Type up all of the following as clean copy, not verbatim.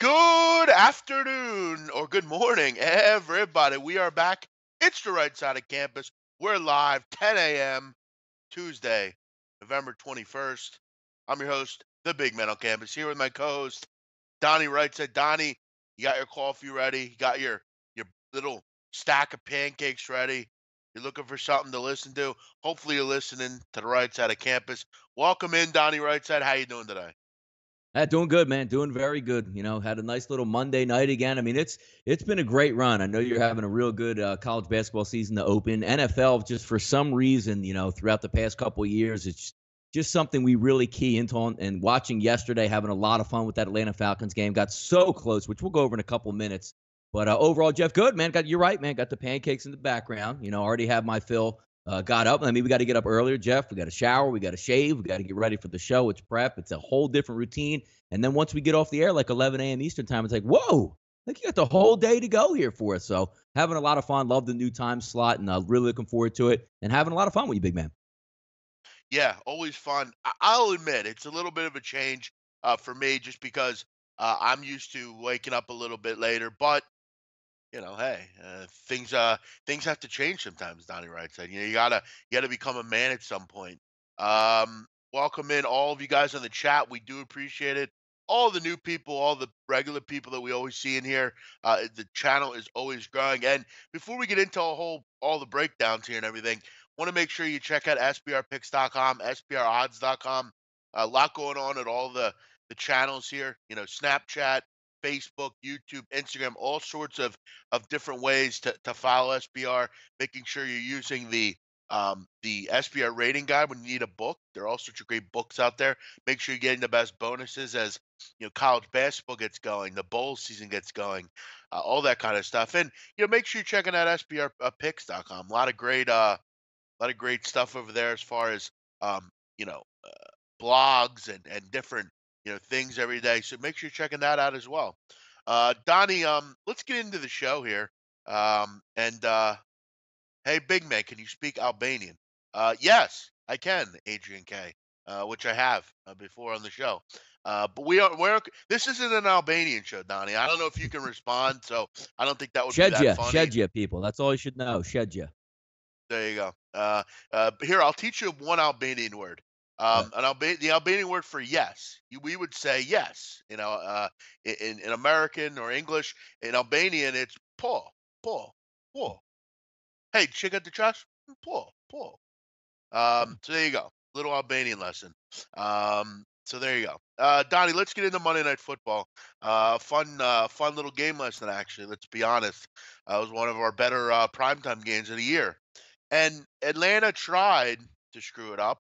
Good afternoon or good morning, everybody. We are back. It's the right side of campus. We're live 10 a.m. Tuesday, November 21st. I'm your host, the big man on campus, here with my co-host, Donnie Wright. Said, Donnie, you got your coffee ready? You got your little stack of pancakes ready? You're looking for something to listen to? Hopefully you're listening to the right side of campus. Welcome in, Donnie Wright. Said, how you doing today? Doing good, man. Doing very good. Had a nice little Monday night again. I mean, it's been a great run. I know you're having a real good college basketball season to open. NFL, just for some reason, throughout the past couple of years, it's just something we really key into on. And watching yesterday, having a lot of fun with that Atlanta Falcons game, got so close, which we'll go over in a couple of minutes. But overall, Jeff, good, man. You're right, man. Got the pancakes in the background. Already have my fill. Got up. I mean, we got to get up earlier, Jeff. We got to shower. We got to shave. We got to get ready for the show. It's prep. It's a whole different routine. And then once we get off the air, like 11 a.m. Eastern time, it's like, whoa, like you got the whole day to go here for us. So having a lot of fun. Love the new time slot, and really looking forward to it. And having a lot of fun with you, big man. Yeah, always fun. I'll admit it's a little bit of a change for me just because I'm used to waking up a little bit later. But hey, things have to change sometimes. Donnie Wright said, you gotta become a man at some point. Welcome in all of you guys on the chat. We do appreciate it. All the new people, all the regular people that we always see in here. The channel is always growing. And before we get into all the breakdowns here and everything, want to make sure you check out sbrpicks.com, sbrodds.com. A lot going on at all the channels here. Snapchat, Facebook, YouTube, Instagram, all sorts of different ways to follow SBR. Making sure you're using the SBR rating guide when you need a book. There are all sorts of great books out there. Make sure you're getting the best bonuses as college basketball gets going, the bowl season gets going, all that kind of stuff. And make sure you're checking out sbrpicks.com. A lot of great stuff over there as far as um, you know uh, blogs and different things every day. So make sure you're checking that out as well. Donnie, let's get into the show here. And Hey, big man, can you speak Albanian? Yes, I can, Adrian K. Which I have before on the show. But we're this isn't an Albanian show, Donnie. I don't know if you can respond, so I don't think that would be that Shedya, funny. Shedya, people. That's all you should know. Shedya. There you go. Here, I'll teach you one Albanian word. Uh, The Albanian word for yes. We would say yes. In American or English, in Albanian, it's po, po, po. Hey, check out the trash. Po, po. So there you go. Little Albanian lesson. So there you go. Donnie, let's get into Monday Night Football. Fun little game last night, actually. Let's be honest. It was one of our better primetime games of the year. And Atlanta tried to screw it up.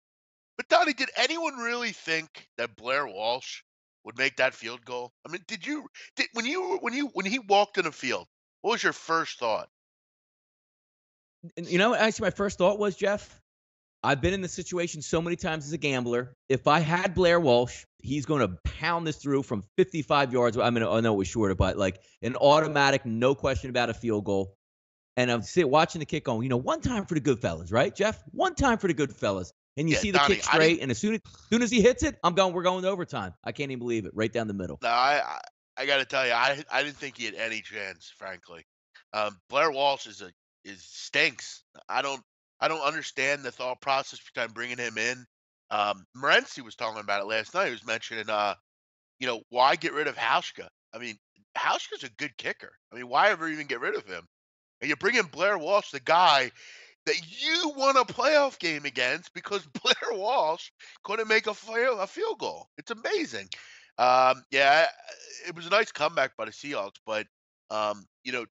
But Donnie, did anyone really think that Blair Walsh would make that field goal? I mean, when he walked in the field, what was your first thought? and actually, my first thought was, Jeff, I've been in this situation so many times as a gambler. If I had Blair Walsh, he's going to pound this through from 55 yards. I mean, I know it was shorter, but like an automatic, no question about a field goal. And I'm watching the kick going, one time for the good fellas, right, Jeff? One time for the good fellas. And you Yeah, see the Donnie, kick I didn't. straight, and as soon as he hits it, we're going to overtime. I can't even believe it. Right down the middle. No, I got to tell you, I didn't think he had any chance, frankly. Blair Walsh is stinks. I don't understand the thought process behind bringing him in. Morency was talking about it last night. He was mentioning, why get rid of Hauschka? I mean, Hauschka's a good kicker. I mean, why ever even get rid of him? And you bring in Blair Walsh, the guy that you won a playoff game against because Blair Walsh couldn't make a field goal. It's amazing. Yeah, it was a nice comeback by the Seahawks, but um, you know,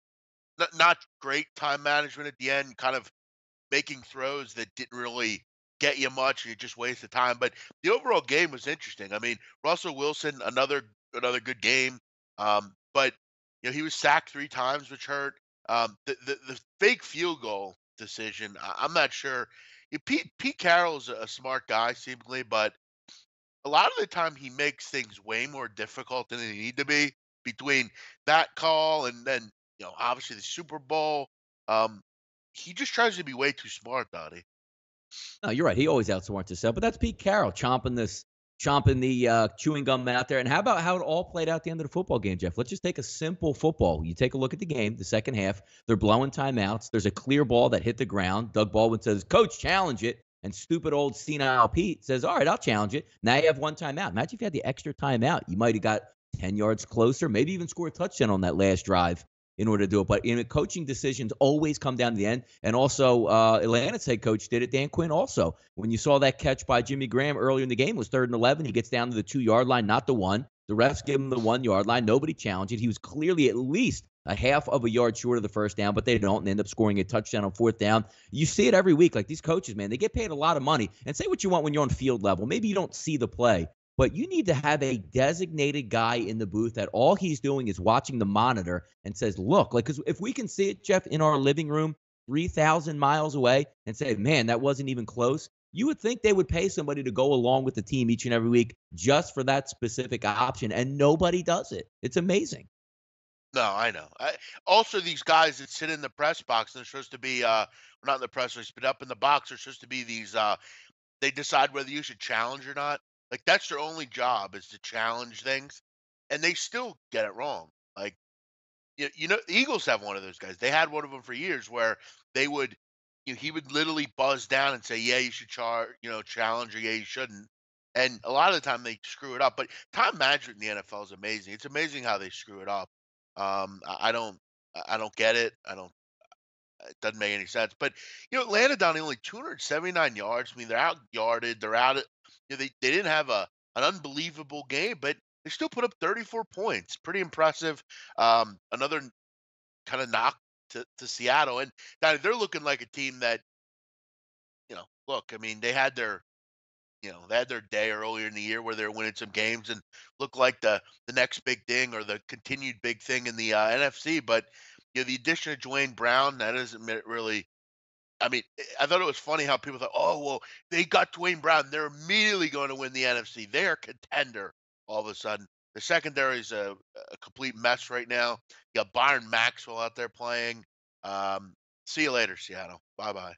not great time management at the end. Kind of making throws that didn't really get you much. You just wasted time. But the overall game was interesting. I mean, Russell Wilson, another good game. But he was sacked 3 times, which hurt. The fake field goal decision, I'm not sure. Pete Carroll's a smart guy, seemingly, but a lot of the time he makes things way more difficult than they need to be between that call and then obviously the Super Bowl. Um, he just tries to be way too smart, Donnie. No, you're right. He always outsmarts himself, but that's Pete Carroll chomping this chomping the chewing gum out there. And how about how it all played out at the end of the football game, Jeff? Let's just take a simple football. You take a look at the game, the second half. They're blowing timeouts. There's a clear ball that hit the ground. Doug Baldwin says, "Coach, challenge it." And stupid old senile Pete says, "All right, I'll challenge it." Now you have one timeout. Imagine if you had the extra timeout. You might have got 10 yards closer, maybe even score a touchdown on that last drive in order to do it. But coaching decisions always come down to the end. And also, Atlanta's head coach did it, Dan Quinn also. When you saw that catch by Jimmy Graham earlier in the game, it was 3rd and 11. He gets down to the 2-yard line, not the 1. The refs give him the 1-yard line. Nobody challenged it. He was clearly at least a half of a yard short of the first down, but they don't, and end up scoring a touchdown on 4th down. You see it every week. Like, these coaches, man, they get paid a lot of money. And say what you want when you're on field level. Maybe you don't see the play, but you need to have a designated guy in the booth that all he's doing is watching the monitor and says, look, like, because if we can see it, Jeff, in our living room 3,000 miles away and say, man, that wasn't even close, you would think they would pay somebody to go along with the team each and every week just for that specific option, and nobody does it. It's amazing. No, I know. Also, these guys that sit in the press box, they're supposed to be, not in the press box, but up in the box, are supposed to be these, they decide whether you should challenge or not. Like, that's their only job, is to challenge things, and they still get it wrong. Like, the Eagles have one of those guys. They had one of them for years where they would, he would literally buzz down and say, "Yeah, you should challenge," or "Yeah, you shouldn't." And a lot of the time they screw it up. But time management in the NFL is amazing. It's amazing how they screw it up. I don't get it. I don't. It doesn't make any sense. But Atlanta down only 279 yards. I mean, they're out yarded. They're out. They didn't have an unbelievable game, but they still put up 34 points. Pretty impressive. Another kind of knock to Seattle, and they're looking like a team that look. I mean, they had their day earlier in the year where they're winning some games and look like the next big thing or the continued big thing in the NFC. But the addition of Dwayne Brown, that doesn't really. I mean, I thought it was funny how people thought, "Oh, well, they got Dwayne Brown. They're immediately going to win the NFC. They're a contender all of a sudden." The secondary is a complete mess right now. You got Byron Maxwell out there playing. Um, See you later, Seattle. Bye bye.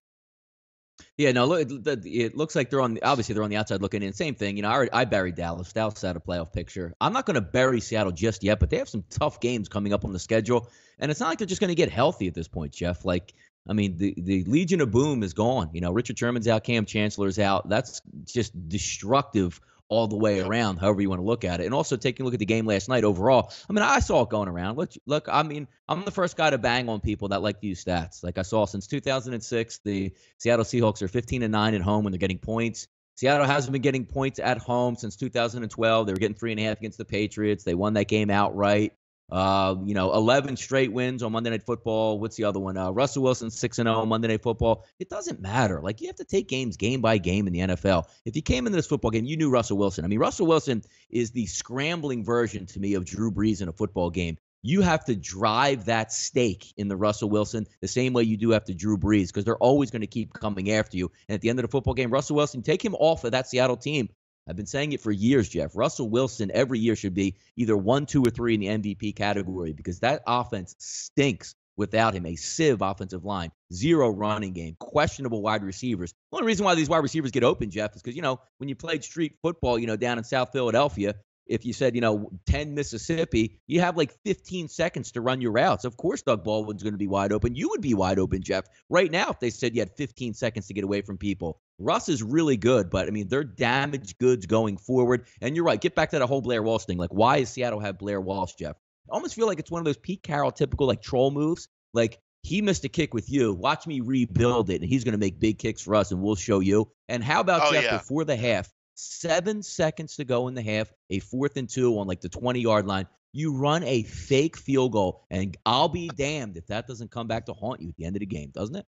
Yeah, no, look, it looks like obviously they're on the outside looking in. Same thing, I buried Dallas. Dallas had a playoff picture. I'm not going to bury Seattle just yet, but they have some tough games coming up on the schedule, and it's not like they're just going to get healthy at this point, Jeff. Like, I mean, the Legion of Boom is gone. Richard Sherman's out, Cam Chancellor's out. That's just destructive all the way Yep. around, however you want to look at it. And also taking a look at the game last night overall, I mean, I saw it going around. Look, I mean, I'm the first guy to bang on people that like to use stats. Like, I saw since 2006, the Seattle Seahawks are 15-9 at home when they're getting points. Seattle hasn't been getting points at home since 2012. They were getting 3.5 against the Patriots. They won that game outright. 11 straight wins on Monday Night Football. What's the other one? Russell Wilson 6-0 on Monday Night Football. It doesn't matter. Like, you have to take games game by game in the NFL. If you came into this football game, you knew Russell Wilson. I mean, Russell Wilson is the scrambling version to me of Drew Brees in a football game. You have to drive that stake in the Russell Wilson the same way you do after Drew Brees, because they're always going to keep coming after you. And at the end of the football game, Russell Wilson, take him off of that Seattle team. I've been saying it for years, Jeff. Russell Wilson every year should be either 1, 2, or 3 in the MVP category, because that offense stinks without him. A sieve offensive line, 0 running game, questionable wide receivers. The only reason why these wide receivers get open, Jeff, is because, when you played street football, down in South Philadelphia, if you said, 10 Mississippi, you have like 15 seconds to run your routes. Of course, Doug Baldwin's going to be wide open. You would be wide open, Jeff. Right now, if they said you had 15 seconds to get away from people. Russ is really good, but, I mean, they're damaged goods going forward. And you're right. Get back to that whole Blair Walsh thing. Like, why does Seattle have Blair Walsh, Jeff? I almost feel like it's one of those Pete Carroll typical, like, troll moves. Like, he missed a kick with you. Watch me rebuild it, and he's going to make big kicks for us, and we'll show you. And how about, Oh Jeff, yeah. before the half, 7 seconds to go in the half, a 4th and 2 on, like, the 20-yard line. You run a fake field goal, and I'll be damned if that doesn't come back to haunt you at the end of the game, doesn't it?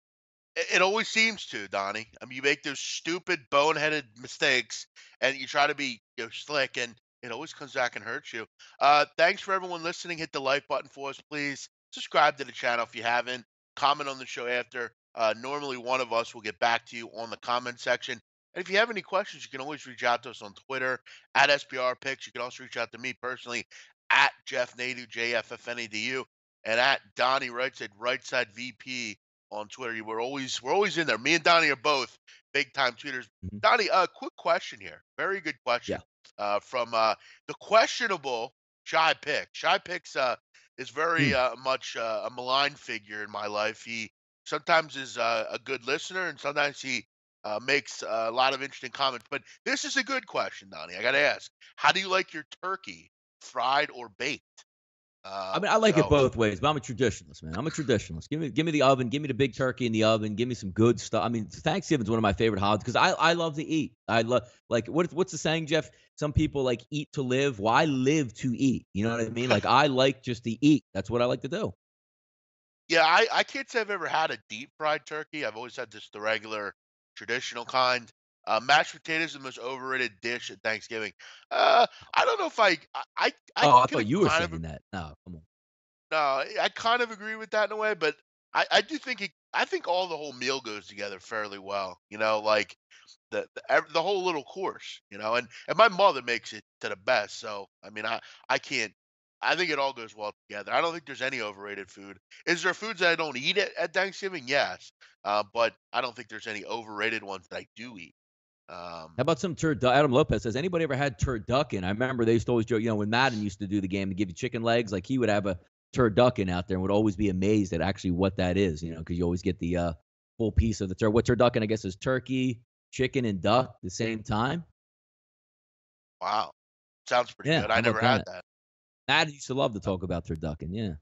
It always seems to, Donnie. I mean, you make those stupid, boneheaded mistakes, and you try to be slick, and it always comes back and hurts you. Thanks for everyone listening. Hit the like button for us, please. Subscribe to the channel if you haven't. Comment on the show after. Normally, one of us will get back to you on the comment section. And if you have any questions, you can always reach out to us on Twitter at SPR Picks. You can also reach out to me personally at Jeff Nadu, JFFNADU, and at Donnie Right Side VP on Twitter. We're always in there. Me and Donnie are both big time tweeters. Mhm. Donnie, quick question here. Very good question. Yeah. from the questionable Shy Pick. Shy Picks is very Mm. much a maligned figure in my life. He sometimes is a good listener, and sometimes he makes a lot of interesting comments. But this is a good question, Donnie. I got to ask: how do you like your turkey, fried or baked? I mean, I like it So both ways, but I'm a traditionalist, man. I'm a traditionalist. Give me the oven. Give me the big turkey in the oven. Give me some good stuff. I mean, Thanksgiving's one of my favorite holidays because I love to eat. I love like what's the saying, Jeff? Some people like eat to live. Well, I live to eat. You know what I mean? Like I like just to eat. That's what I like to do. yeah, I can't say I've ever had a deep fried turkey. I've always had just the regular traditional kind. Mashed potatoes is the most overrated dish at Thanksgiving. I don't know if I Oh, I can thought you were kind of saying that. No, come on. no, I kind of agree with that in a way, but I do think I think all the whole meal goes together fairly well. You know, like the whole little course. You know, and my mother makes it to the best. So I mean, I can't. I think it all goes well together. I don't think there's any overrated food. Is there foods that I don't eat at Thanksgiving? Yes, but I don't think there's any overrated ones that I do eat. How about some Adam Lopez says, anybody ever had turducken? I remember they used to always joke, when Madden used to do the game to give you chicken legs, like he would have a turducken out there and would always be amazed at actually what that is, because you always get the full piece of the what turducken, I guess, is turkey, chicken, and duck at the same time. Wow, sounds pretty Yeah, good. how I about never had that? that. Madden used to love to talk about turducken, yeah.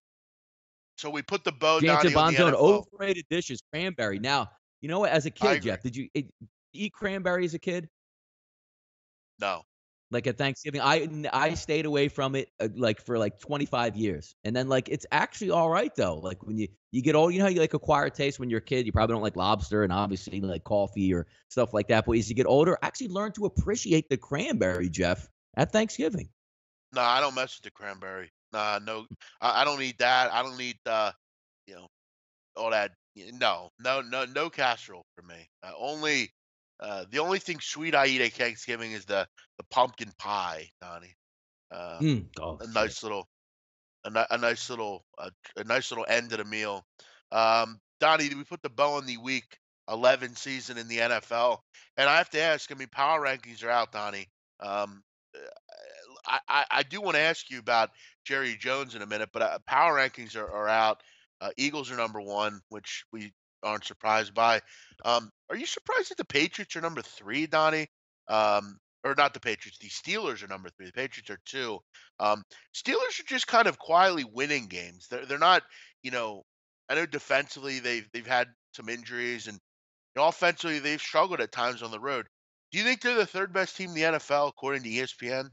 So we put the bow, Jansen Donnie, on the Bonzone, NFL. overrated dishes, cranberry. Now, you know what? As a I kid, agree. Jeff, did you eat cranberry as a kid? No. Like, at Thanksgiving, I stayed away from it, like, for, like, 25 years, and then, like, it's actually alright, though, like, when you get old, you know how you, like, acquire taste when you're a kid, you probably don't like lobster and obviously, like, coffee or stuff like that, but as you get older, actually learn to appreciate the cranberry, Jeff, at Thanksgiving. No, I don't mess with the cranberry. Nah, no, I don't need that. I don't need you know, all that. No, no, no, no casserole for me. Only the only thing sweet I eat at Thanksgiving is the pumpkin pie, Donnie. Uh, Oh, a shit. nice little a nice little end of the meal. Donnie, we put the bow on the week 11 season in the NFL, and I have to ask. I mean, power rankings are out, Donnie. Um, I do want to ask you about Jerry Jones in a minute, but power rankings are out. Eagles are number one, which we aren't surprised by. Are you surprised that the Patriots are number three, Donnie? Or not the Patriots? The Steelers are number three. The Patriots are two. Um, Steelers are just kind of quietly winning games. They're not, you know. I know defensively they've had some injuries, and offensively they've struggled at times on the road. Do you think they're the third best team in the NFL according to ESPN?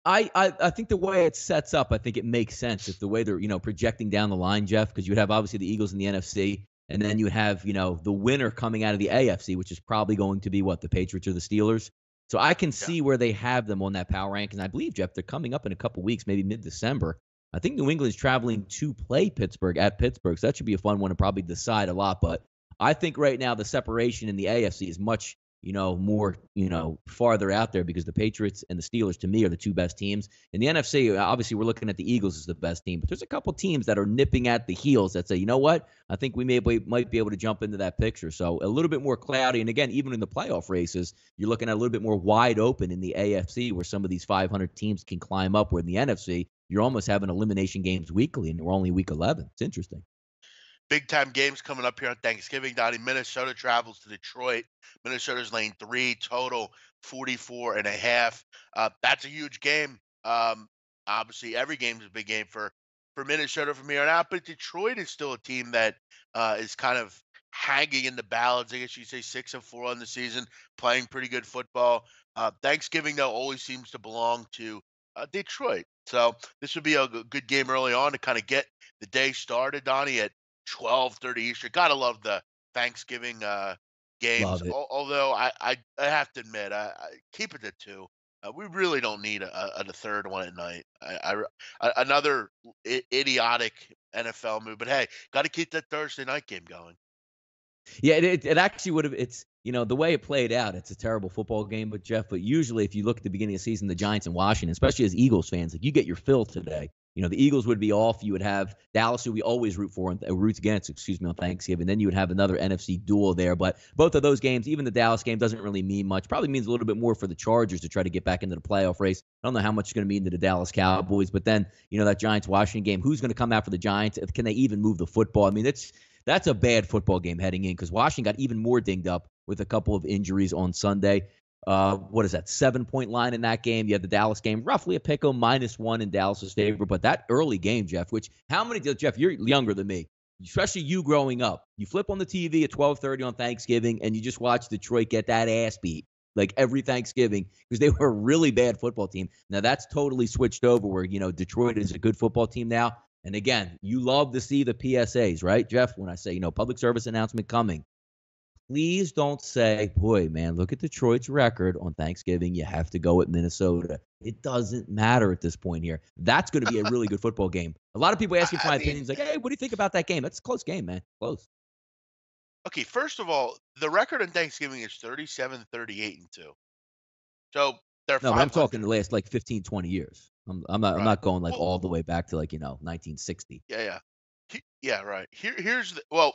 I think the way it sets up, I think it makes sense if the way they're, projecting down the line, Jeff, because you would have obviously the Eagles in the NFC, and then you would have, the winner coming out of the AFC, which is probably going to be what, the Patriots or the Steelers. So I can Yeah. see where they have them on that power rank. And I believe, Jeff, they're coming up in a couple weeks, maybe mid-December. I think New England's traveling to play Pittsburgh at Pittsburgh. So that should be a fun one to probably decide a lot. But I think right now the separation in the AFC is much more, farther out there because the Patriots and the Steelers, to me, are the two best teams. In the NFC, obviously, we're looking at the Eagles as the best team, but there's a couple teams that are nipping at the heels that say, you know what? I think we might be able to jump into that picture. So a little bit more cloudy. And again, even in the playoff races, you're looking at a little bit more wide open in the AFC where some of these 500 teams can climb up, where in the NFC, you're almost having elimination games weekly, and we're only week 11. It's interesting. Big time games coming up here on Thanksgiving, Donnie. Minnesota travels to Detroit. Minnesota's lane three, total 44 and a half. That's a huge game. Obviously, every game is a big game for Minnesota from here on out, but Detroit is still a team that is kind of hanging in the balance. I guess you say 6-4 on the season, playing pretty good football. Thanksgiving, though, always seems to belong to Detroit. So this would be a good game early on to kind of get the day started, Donnie, at 12:30 Eastern. Gotta love the Thanksgiving games. Love it. Although I have to admit, I keep it to two. We really don't need a third one at night. Another idiotic NFL move, but hey, got to keep that Thursday night game going. Yeah, it actually would have. It's the way it played out, it's a terrible football game, but Jeff, but usually if you look at the beginning of the season, the Giants and Washington, especially as Eagles fans, like you get your fill today. The Eagles would be off. You would have Dallas, who we always root against, on Thanksgiving. Then you would have another NFC duel there. But both of those games, even the Dallas game, doesn't really mean much. Probably means a little bit more for the Chargers to try to get back into the playoff race. I don't know how much it's going to mean to the Dallas Cowboys. But then, that Giants-Washington game, who's going to come out for the Giants? Can they even move the football? I mean, that's a bad football game heading in because Washington got even more dinged up with a couple of injuries on Sunday. What is that, 7-point line in that game? You had the Dallas game, roughly a pick 'em, -1 in Dallas's favor. But that early game, Jeff, Jeff, you're younger than me, especially you growing up. You flip on the TV at 12:30 on Thanksgiving, and you just watch Detroit get that ass beat like every Thanksgiving because they were a really bad football team. Now that's totally switched over where, Detroit is a good football team now. And again, you love to see the PSAs, right, Jeff? When I say, public service announcement coming. Please don't say, boy, man, look at Detroit's record on Thanksgiving. You have to go with Minnesota. It doesn't matter at this point here. That's going to be a really good football game. A lot of people asking for my opinions like, hey, what do you think about that game? That's a close game, man. Close. Okay, first of all, the record on Thanksgiving is 37-38-2. So they're No, but I'm 500. talking the last 15, 20 years. I'm not going Well, all the way back to 1960. yeah. Yeah, right.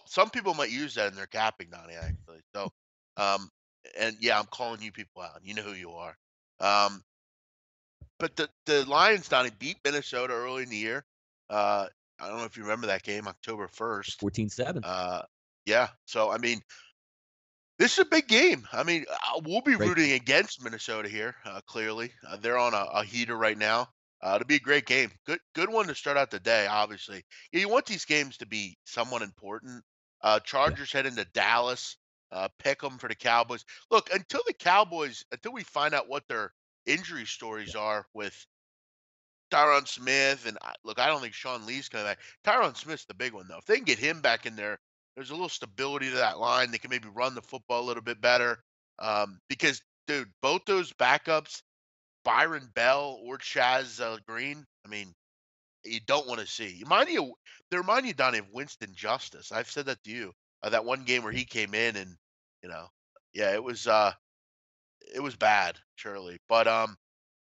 Some people might use that in their capping, Donnie, actually. So, and yeah, I'm calling you people out. You know who you are. Um, but the Lions, Donnie, beat Minnesota early in the year. I don't know if you remember that game, October 1st. 14-7. Yeah. So, I mean, this is a big game. I mean, we'll be Great. rooting against Minnesota here. Clearly, they're on a heater right now. It'll be a great game. Good one to start out the day. Obviously, yeah, you want these games to be somewhat important. Yeah. Chargers head into Dallas. Pick them for the Cowboys. Look, until we find out what their injury stories are with Tyron Smith, and I don't think Sean Lee's coming back. Tyron Smith's the big one, though. If they can get him back in there, there's a little stability to that line. They can maybe run the football a little bit better. Because, dude, both those backups, Byron Bell or Chaz Green, I mean, you don't want to see. They remind you, Donnie, of Winston Justice. I've said that to you. That one game where he came in and, you know, yeah, it was bad, surely. But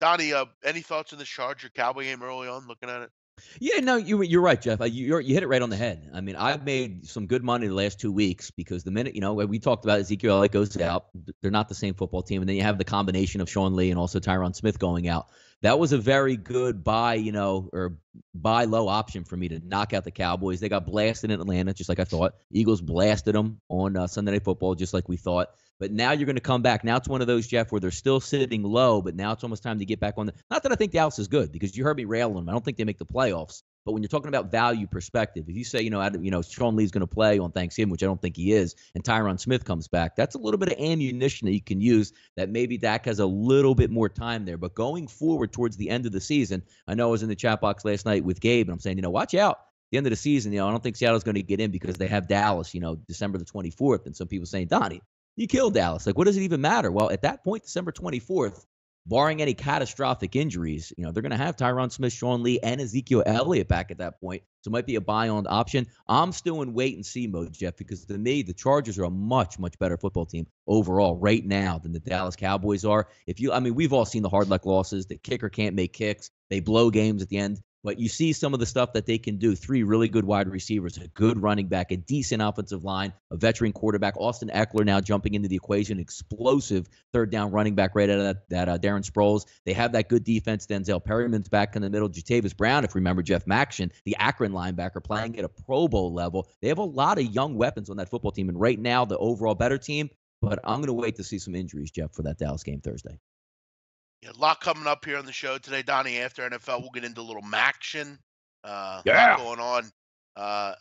Donnie, any thoughts on this Charger Cowboy game early on? Looking at it. Yeah, no, you're right, Jeff. You hit it right on the head. I mean, I've made some good money the last 2 weeks because the minute, we talked about Ezekiel Elliott goes out, they're not the same football team. And then you have the combination of Sean Lee and also Tyron Smith going out. That was a very good buy, or buy low option for me to knock out the Cowboys. They got blasted in Atlanta, just like I thought. Eagles blasted them on Sunday Night Football, just like we thought. But now you're going to come back. Now it's one of those, Jeff, where they're still sitting low, but now it's almost time to get back on the. Not that I think Dallas is good, because you heard me railing them. I don't think they make the playoffs. But when you're talking about value perspective, if you say, Sean Lee's going to play on Thanksgiving, which I don't think he is, and Tyron Smith comes back, that's a little bit of ammunition that you can use that maybe Dak has a little bit more time there. But going forward towards the end of the season, I know I was in the chat box last night with Gabe, and I'm saying, watch out. The end of the season, I don't think Seattle's going to get in because they have Dallas, December the 24th. And some people saying, Donnie, you killed Dallas. Like, what does it even matter? Well, at that point, December 24th, barring any catastrophic injuries, they're going to have Tyron Smith, Sean Lee, and Ezekiel Elliott back at that point. So it might be a buy-on option. I'm still in wait-and-see mode, Jeff, because to me, the Chargers are a much, much better football team overall right now than the Dallas Cowboys are. We've all seen the hard luck losses. The kicker can't make kicks. They blow games at the end. But you see some of the stuff that they can do. 3 really good wide receivers, a good running back, a decent offensive line, a veteran quarterback. Austin Eckler now jumping into the equation, explosive third-down running back right out of that Darren Sproles. They have that good defense. Denzel Perryman's back in the middle. Jatavis Brown, if you remember, Jeff MACtion, the Akron linebacker, playing at a Pro Bowl level. They have a lot of young weapons on that football team. And right now, the overall better team. But I'm going to wait to see some injuries, Jeff, for that Dallas game Thursday. Yeah, a lot coming up here on the show today, Donnie. After NFL, we'll get into a little MACtion. A lot going on.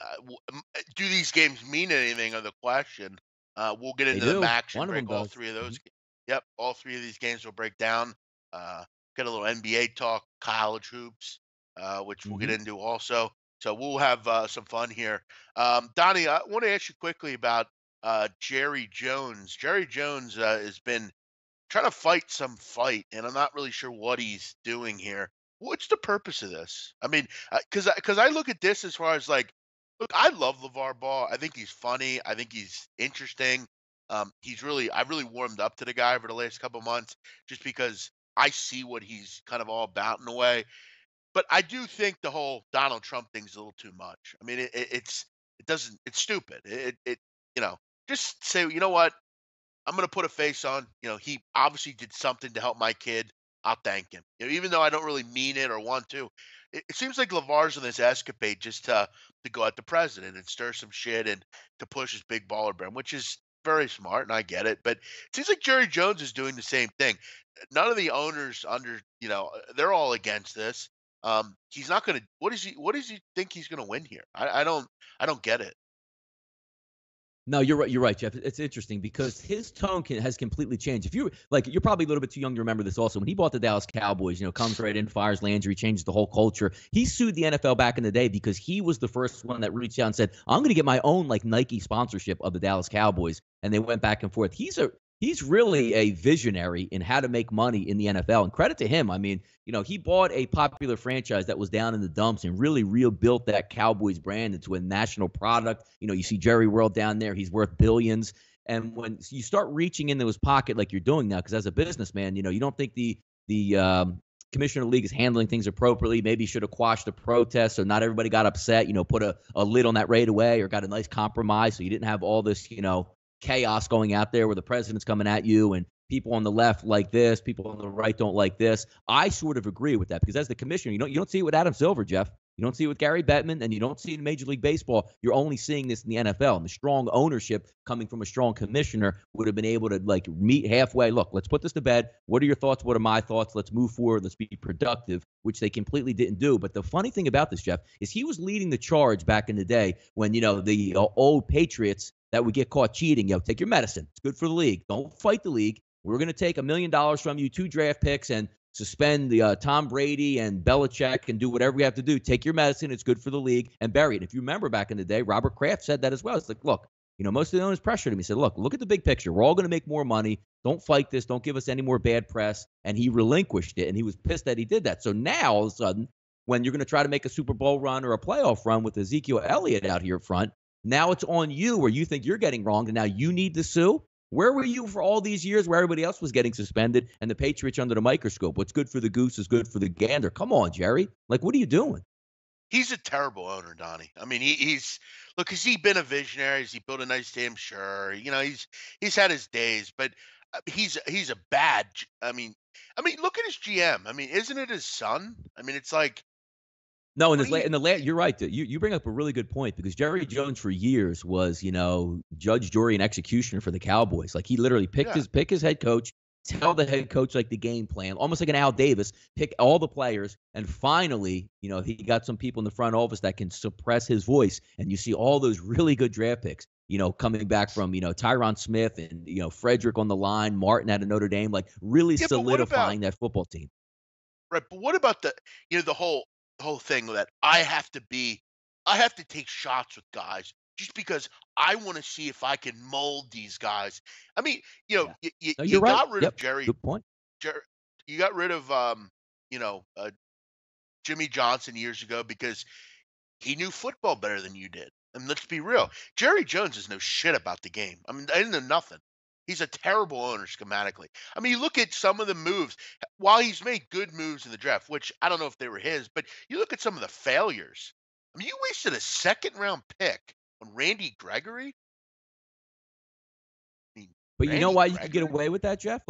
Do these games mean anything? Are the question. We'll get into the MACtion. Break all 3 of those. Yep, all 3 of these games will break down. Get a little NBA talk, college hoops, which we'll get into also. So we'll have some fun here. Donnie, I want to ask you quickly about Jerry Jones. Jerry Jones has been trying to fight, and I'm not really sure what he's doing here. What's the purpose of this? I mean, because I look at this as far as look, I love LeVar Ball. I think he's funny. I think he's interesting. I've really warmed up to the guy over the last couple months just because I see what he's kind of all about in a way. But I do think the whole Donald Trump thing's a little too much. I mean, it doesn't it's stupid. You know, just say, you know what? I'm gonna put a face on. You know, he obviously did something to help my kid. I'll thank him. You know, even though I don't really mean it or want to. It seems like Lavar's on this escapade just to go at the president and stir some shit and to push his big baller brand, which is very smart, and I get it. But it seems like Jerry Jones is doing the same thing. None of the owners they're all against this. He's not gonna. What does he think he's gonna win here? I don't get it. No, you're right. You're right, Jeff. It's interesting because his tone has completely changed. If you like, you're probably a little bit too young to remember this. Also, when he bought the Dallas Cowboys, comes right in, fires Landry, changes the whole culture. He sued the NFL back in the day because he was the first one that reached out and said, "I'm going to get my own like Nike sponsorship of the Dallas Cowboys," and they went back and forth. He's really a visionary in how to make money in the NFL, and credit to him. I mean, he bought a popular franchise that was down in the dumps and really rebuilt that Cowboys brand into a national product. You see Jerry World down there; he's worth billions. And when you start reaching into his pocket like you're doing now, because as a businessman, you don't think the commissioner of the league is handling things appropriately. Maybe should have quashed the protest so not everybody got upset. Put a lid on that right away, or got a nice compromise so you didn't have all this chaos going out there where the president's coming at you and people on the left like this, people on the right don't like this. I sort of agree with that because as the commissioner, you don't see it with Adam Silver, Jeff. You don't see it with Gary Bettman, and you don't see it in Major League Baseball. You're only seeing this in the NFL. And the strong ownership coming from a strong commissioner would have been able to meet halfway. Look, let's put this to bed. What are your thoughts? What are my thoughts? Let's move forward. Let's be productive, which they completely didn't do. But the funny thing about this, Jeff, is he was leading the charge back in the day when, the old Patriots that would get caught cheating. Take your medicine. It's good for the league. Don't fight the league. We're going to take $1 million from you, 2 draft picks, and suspend the Tom Brady and Belichick and do whatever we have to do. Take your medicine. It's good for the league, and bury it. If you remember back in the day, Robert Kraft said that as well. It's like, look, most of the owners pressured him. He said, look at the big picture. We're all going to make more money. Don't fight this. Don't give us any more bad press. And he relinquished it, and he was pissed that he did that. So now, all of a sudden, when you're going to try to make a Super Bowl run or a playoff run with Ezekiel Elliott out here front, now it's on you where you think you're getting wronged, and now you need to sue. Where were you for all these years where everybody else was getting suspended and the Patriots under the microscope? What's good for the goose is good for the gander. Come on, Jerry. What are you doing? He's a terrible owner, Donnie. I mean, has he been a visionary? Has he built a nice team? Sure. He's had his days, but he's a bad. Look at his GM. I mean, isn't it his son? I mean, it's like. No, you're right. You bring up a really good point because Jerry Jones for years was, judge, jury, and executioner for the Cowboys. He literally pick his head coach, tell the head coach the game plan, almost like an Al Davis, pick all the players, and finally, he got some people in the front office that can suppress his voice, and you see all those really good draft picks. Coming back from, Tyron Smith and, Frederick on the line, Martin out of Notre Dame, really solidifying that football team. Right, but what about the whole thing that I have to take shots with guys just because I want to see if I can mold these guys. I mean, No, you right. got rid of Yep. Jerry. Good point. You got rid of Jimmy Johnson years ago because he knew football better than you did. And let's be real, Jerry Jones knows no shit about the game. I mean, I didn't know nothing. He's a terrible owner schematically. I mean, you look at some of the moves. While he's made good moves in the draft, which I don't know if they were his, but you look at some of the failures. I mean, you wasted a second-round pick on Randy Gregory. I mean, But you know Randy why you could get Gregory? away with that, Jeff?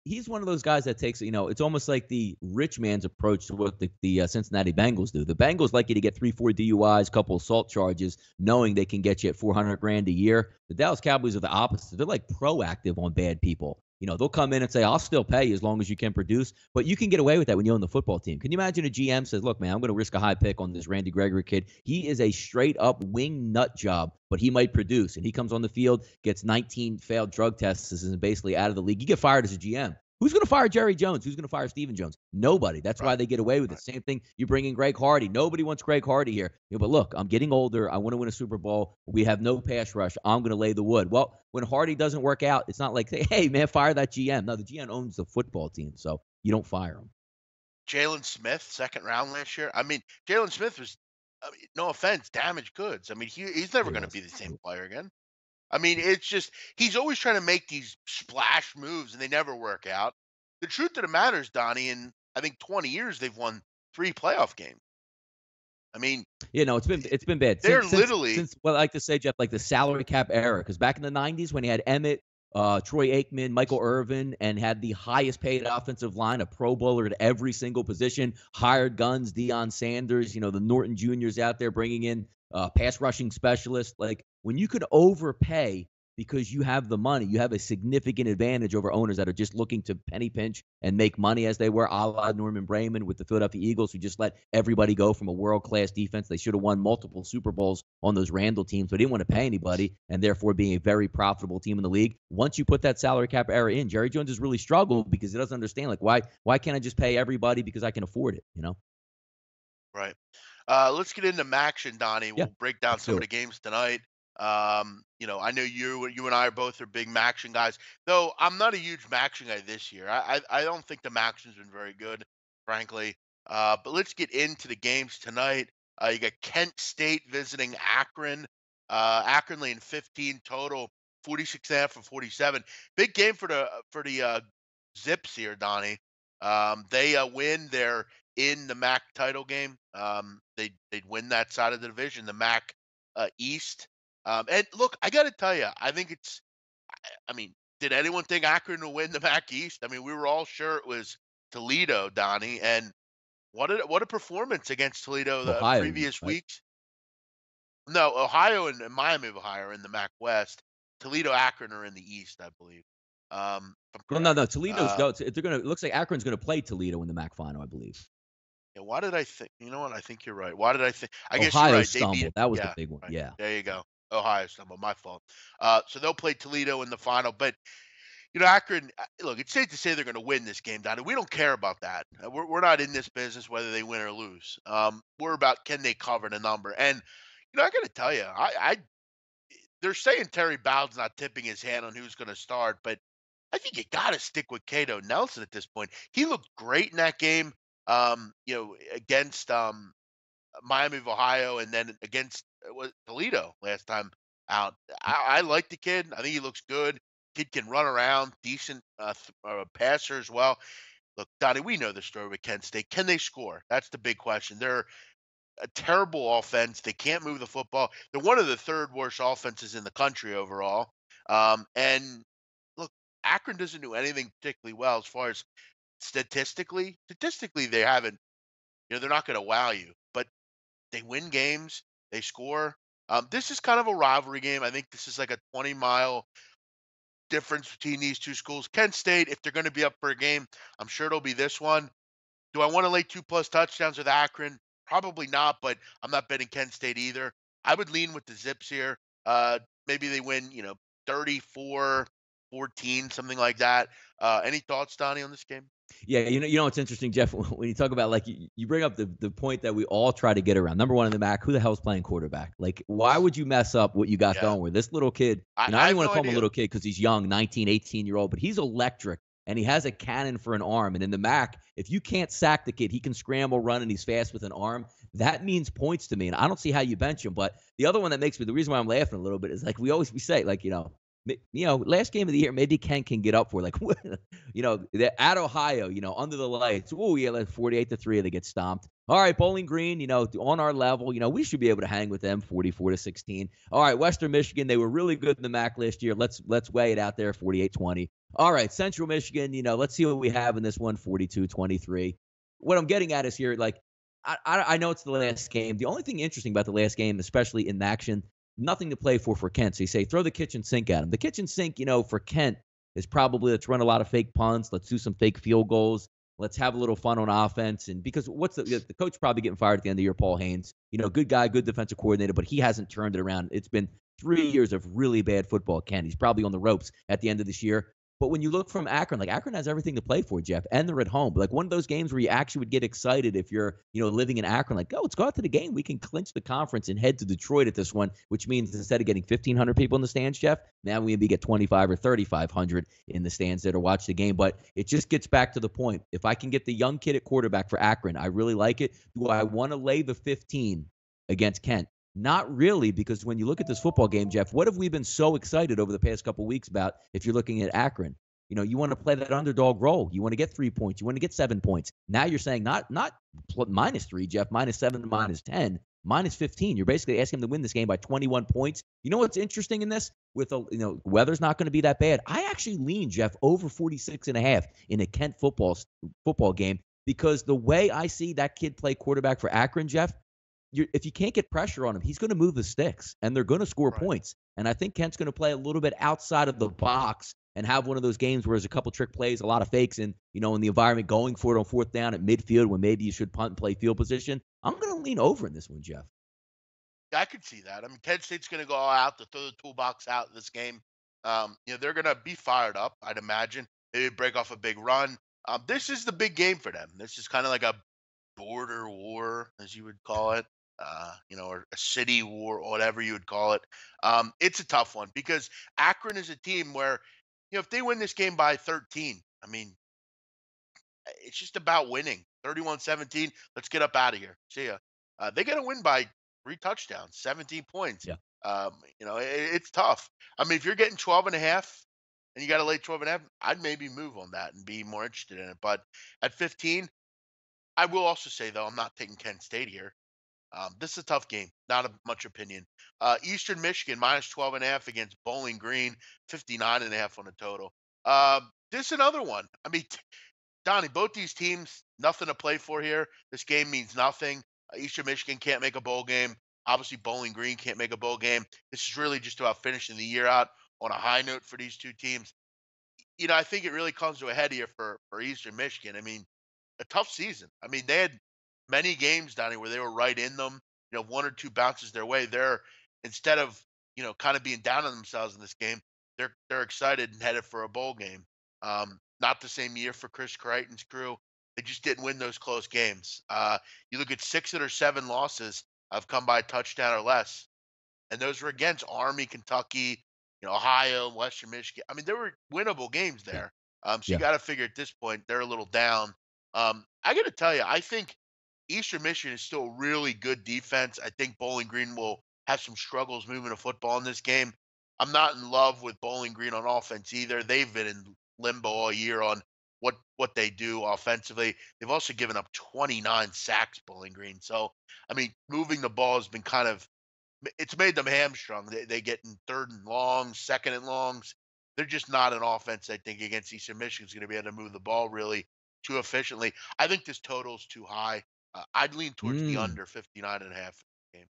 He's one of those guys that takes, it's almost like the rich man's approach to what the Cincinnati Bengals do. The Bengals like you to get 3-4 DUIs, couple assault charges, knowing they can get you at $400,000 a year. The Dallas Cowboys are the opposite. They're proactive on bad people. They'll come in and say, I'll still pay you as long as you can produce. But you can get away with that when you own the football team. Can you imagine a GM says, look, man, I'm going to risk a high pick on this Randy Gregory kid. He is a straight up wing nut job, but he might produce. And he comes on the field, gets 19 failed drug tests, and is basically out of the league. You get fired as a GM. Who's going to fire Jerry Jones? Who's going to fire Stephen Jones? Nobody. That's why they get away with it. Same thing. You bring in Greg Hardy. Nobody wants Greg Hardy here. But look, I'm getting older. I want to win a Super Bowl. We have no pass rush. I'm going to lay the wood. Well, when Hardy doesn't work out, it's not like, hey, man, fire that GM. No, the GM owns the football team, so you don't fire him. Jalen Smith, second round last year. I mean, Jalen Smith was, no offense, damaged goods. I mean, he's never going to be the same player again. I mean, it's just he's always trying to make these splash moves and they never work out. The truth of the matter is, Donnie, in I think 20 years they've won 3 playoff games. I mean, You know, it's been bad they're since literally what I like to say, Jeff, like the salary cap era. Because back in the '90s, when he had Emmett, Troy Aikman, Michael Irvin, and had the highest paid offensive line, a Pro Bowler at every single position, hired guns, Deion Sanders, the Norton Juniors out there bringing in pass rushing specialists. Like when you could overpay because you have the money, you have a significant advantage over owners that are just looking to penny pinch and make money as they were, a la Norman Brayman with the Philadelphia Eagles, who just let everybody go from a world-class defense. They should have won multiple Super Bowls on those Randall teams, but didn't want to pay anybody, and therefore being a very profitable team in the league. Once you put that salary cap era in, Jerry Jones has really struggled because he doesn't understand, like, why can't I just pay everybody because I can afford it? right. Let's get into MACtion, Donnie. Yeah, We'll break down let's some do of the it. games tonight. I know you and I are both are big MACtion guys. Though I'm not a huge MACtion guy this year. I don't think the MACtion's been very good, frankly. But let's get into the games tonight. You got Kent State visiting Akron. Akron laying 15 total, 46.5 for 47. Big game for the Zips here, Donnie. They win. They're in the MAC title game. They'd win that side of the division, the MAC East. And look, I got to tell you, I think it's. I mean, did anyone think Akron would win the MAC East? I mean, we were all sure it was Toledo, Donnie, and what a performance against Toledo the Ohio East, previous right? weeks. No, Ohio and Miami of Ohio are in the MAC West. Toledo, Akron are in the East, I believe. If I'm Well, no, no. correct. Toledo's go. They're gonna. It looks like Akron's gonna play Toledo in the MAC final, I believe. Yeah, why did I think? You know what? I think you're right. Why did I think? I guess you're Ohio right. They beat. stumbled. That was the Yeah, big one. right. Yeah. There you go. Ohio stumble. My fault. So they'll play Toledo in the final. But Akron. Look, it's safe to say they're going to win this game, Donnie. We don't care about that. We're not in this business whether they win or lose. We're about can they cover the number. And I got to tell you, I they're saying Terry Bowden's not tipping his hand on who's going to start, but I think you got to stick with Cato Nelson at this point. He looked great in that game. Against Miami of Ohio, and then against Toledo last time out. I like the kid. I think he looks good. Kid can run around, decent passer as well. Look, Donnie, we know the story with Kent State. Can they score? That's the big question. They're a terrible offense. They can't move the football. They're one of the third worst offenses in the country overall. And look, Akron doesn't do anything particularly well as far as statistically. Statistically, they haven't. They're not going to wow you, but they win games. They score. This is kind of a rivalry game. I think this is like a 20-mile difference between these two schools. Kent State, if they're going to be up for a game, I'm sure it'll be this one. Do I want to lay 2+ touchdowns with Akron? Probably not, but I'm not betting Kent State either. I would lean with the Zips here. Maybe they win, 34-14, something like that. Any thoughts, Donnie, on this game? Yeah, it's interesting, Jeff, when you talk about like you bring up the point that we all try to get around. Number one in the MAC, who the hell's playing quarterback? Like, why would you mess up what you got Yeah, going with this little kid? I I don't even have want no to call him a idea. little kid because he's young, 19, 18-year-old, but he's electric and he has a cannon for an arm. And in the MAC, if you can't sack the kid, he can scramble, run, and he's fast with an arm. That means points to me. And I don't see how you bench him. But the other one that makes me, the reason why I'm laughing a little bit is like we say, like, last game of the year, maybe Ken can get up for like, they're at Ohio, under the lights. Oh, yeah, like 48-3, they get stomped. All right, Bowling Green, on our level, we should be able to hang with them 44-16. All right, Western Michigan, they were really good in the MAC last year. Let's weigh it out there, 48-20. All right, Central Michigan, let's see what we have in this one, 42-23. What I'm getting at is here, like, I know it's the last game. The only thing interesting about the last game, especially in action, nothing to play for Kent. So you say, throw the kitchen sink at him. The kitchen sink, for Kent is probably let's run a lot of fake punts. Let's do some fake field goals. Let's have a little fun on offense. And because what's the coach probably getting fired at the end of the year, Paul Haynes, good guy, good defensive coordinator, but he hasn't turned it around. It's been 3 years of really bad football, Kent. He's probably on the ropes at the end of this year. But when you look from Akron, like Akron has everything to play for, Jeff, and they're at home. But like one of those games where you actually would get excited if you're, living in Akron, like, let's go out to the game. We can clinch the conference and head to Detroit at this one, which means instead of getting 1,500 people in the stands, Jeff, now we maybe get 25 or 3,500 in the stands there to watch the game. But it just gets back to the point. If I can get the young kid at quarterback for Akron, I really like it. Do I want to lay the 15 against Kent? Not really, because when you look at this football game, Jeff, what have we been so excited over the past couple of weeks about if you're looking at Akron? You want to play that underdog role. You want to get 3 points. You want to get 7 points. Now you're saying not -3, Jeff, -7 to -10, -15. You're basically asking them to win this game by 21 points. You know what's interesting in this? Weather's not going to be that bad. I actually lean, Jeff, over 46.5 in a Kent football game because the way I see that kid play quarterback for Akron, Jeff, if you can't get pressure on him, he's going to move the sticks, and they're going to score Right. points. And I think Kent's going to play a little bit outside of the box and have one of those games where there's a couple trick plays, a lot of fakes, and in the environment going for it on fourth down at midfield when maybe you should punt and play field position. I'm going to lean over in this one, Jeff. Yeah, I could see that. I mean, Kent State's going to go all out to throw the toolbox out in this game. They're going to be fired up, I'd imagine. Maybe break off a big run. This is the big game for them. This is kind of like a border war, as you would call it, or a city war, or whatever you would call it. It's a tough one because Akron is a team where, if they win this game by 13, I mean, it's just about winning. 31-17. Let's get up out of here. See ya. They got to win by 3 touchdowns, 17 points. Yeah. It's tough. I mean, if you're getting 12 and a half and you got to lay 12 and a half, I'd maybe move on that and be more interested in it. But at 15, I will also say, though, I'm not taking Kent State here. This is a tough game. Not a much opinion. Eastern Michigan -12.5 against Bowling Green, 59.5 on the total. This is another one. I mean, Donnie, both these teams, nothing to play for here. This game means nothing. Eastern Michigan can't make a bowl game. Obviously, Bowling Green can't make a bowl game. This is really just about finishing the year out on a high note for these two teams. I think it really comes to a head here for Eastern Michigan. I mean, a tough season. I mean, they had many games, Donnie, where they were right in them. One or two bounces their way. They're instead of kind of being down on themselves in this game, they're excited and headed for a bowl game. Not the same year for Chris Creighton's crew. They just didn't win those close games. You look at 6 of their 7 losses have come by a touchdown or less, and those were against Army, Kentucky, Ohio, Western Michigan. I mean, there were winnable games Yeah. there. So you Yeah. got to figure at this point they're a little down. I got to tell you, I think Eastern Michigan is still really good defense. I think Bowling Green will have some struggles moving the football in this game. I'm not in love with Bowling Green on offense either. They've been in limbo all year on what they do offensively. They've also given up 29 sacks, Bowling Green. So, I mean, moving the ball has been it's made them hamstrung. They get in third and longs, second and longs. They're just not an offense, I think, against Eastern Michigan is going to be able to move the ball really too efficiently. I think this total is too high. I'd lean towards the Mm. under 59.5 game.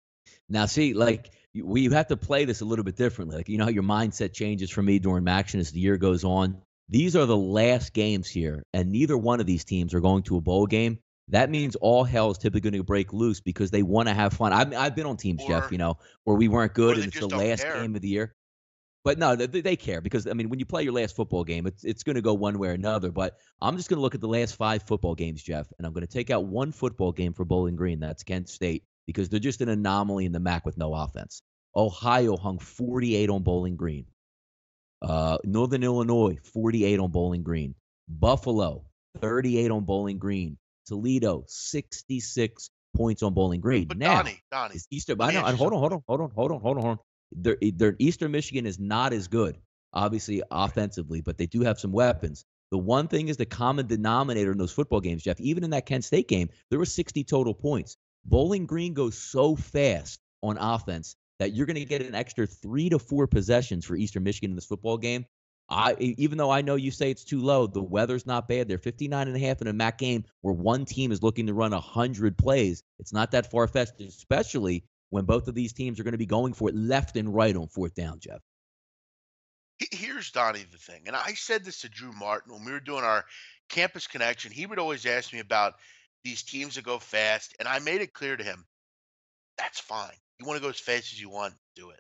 Now, see, like you have to play this a little bit differently. Like how your mindset changes for me during MACtion as the year goes on. These are the last games here, and neither one of these teams are going to a bowl game. That means all hell is typically going to break loose because they want to have fun. I've been on teams, Jeff, Or where we weren't or good, they and it's the just don't last care. game of the year. But no, they care because I mean, when you play your last football game, it's going to go one way or another. But I'm just going to look at the last 5 football games, Jeff, and I'm going to take out one football game for Bowling Green. That's Kent State because they're just an anomaly in the MAC with no offense. Ohio hung 48 on Bowling Green. Northern Illinois 48 on Bowling Green. Buffalo 38 on Bowling Green. Toledo 66 points on Bowling Green. But Now Donnie, is Easter. let I me know. ask And you hold on, something hold quick. on, hold on, hold on, hold on, hold on. Their Eastern Michigan is not as good, obviously Right. offensively, but they do have some weapons. The one thing is the common denominator in those football games, Jeff. Even in that Kent State game, there were 60 total points. Bowling Green goes so fast on offense that you're going to get an extra 3 to 4 possessions for Eastern Michigan in this football game. Even though I know you say it's too low, the weather's not bad. They're 59.5 in a MAC game where one team is looking to run 100 plays. It's not that far-fetched, especially when both of these teams are going to be going for it left and right on fourth down, Jeff. Here's Donnie the thing, and I said this to Drew Martin when we were doing our campus connection. He would always ask me about these teams that go fast, and I made it clear to him that's fine. You want to go as fast as you want, do it.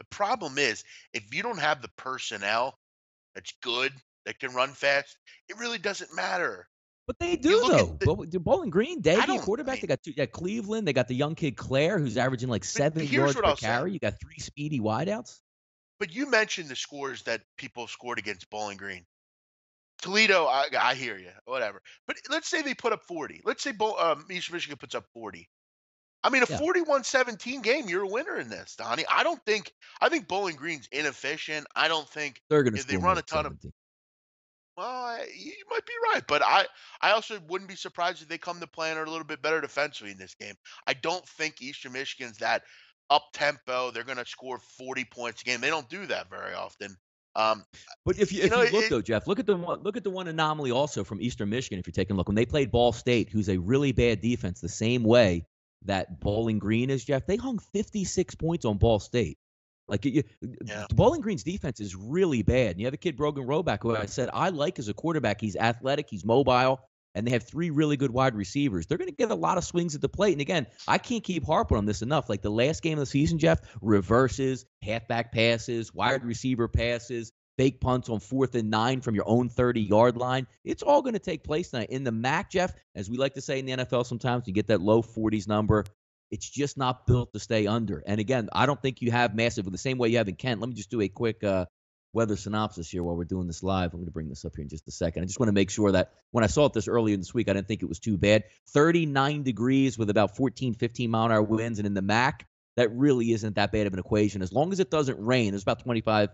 The problem is if you don't have the personnel that's good that can run fast, it really doesn't matter. But they You do look at though. the Bowling Green, I Daggy, don't. I quarterback. They mean, got Cleveland. They got the young kid Claire, who's averaging like but 7 here's yards what per I'll say. carry. You got 3 speedy wideouts. But you mentioned the scores that people scored against Bowling Green. Toledo, I hear you, whatever. But let's say they put up 40. Let's say East Michigan puts up 40. I mean, a Yeah, 41-17 game, you're a winner in this, Donnie. I think Bowling Green's inefficient. I don't think they're going to they score run more a than ton of. 17. Well, you might be right, but I also wouldn't be surprised if they come to play and are a little bit better defensively in this game. I don't think Eastern Michigan's that up tempo. They're going to score 40 points a game. They don't do that very often. Um, But if you you if know, you look though, Jeff, look at the one anomaly also from Eastern Michigan. If you're taking a look when they played Ball State, who's a really bad defense, the same way that Bowling Green is, Jeff, they hung 56 points on Ball State. Like yeah, Bowling Green's defense is really bad. And you have a kid Brogan Roback, who I said I like as a quarterback. He's athletic, he's mobile, and they have three really good wide receivers. They're going to get a lot of swings at the plate. And again, I can't keep harping on this enough. Like the last game of the season, Jeff, reverses, halfback passes, wide receiver passes, fake punts on 4th and 9 from your own 30-yard line. It's all going to take place tonight. In the MAC, Jeff, as we like to say in the NFL sometimes, you get that low 40s number. It's just not built to stay under. And again, I don't think you have massive the same way you have in Kent. Let me just do a quick weather synopsis here while we're doing this live. I'm going to bring this up here in just a second. I just want to make sure that when I saw it this earlier this week, I didn't think it was too bad. 39 degrees with about 14, 15-mile-an-hour winds. And in the MAC, that really isn't that bad of an equation. As long as it doesn't rain, there's about 25%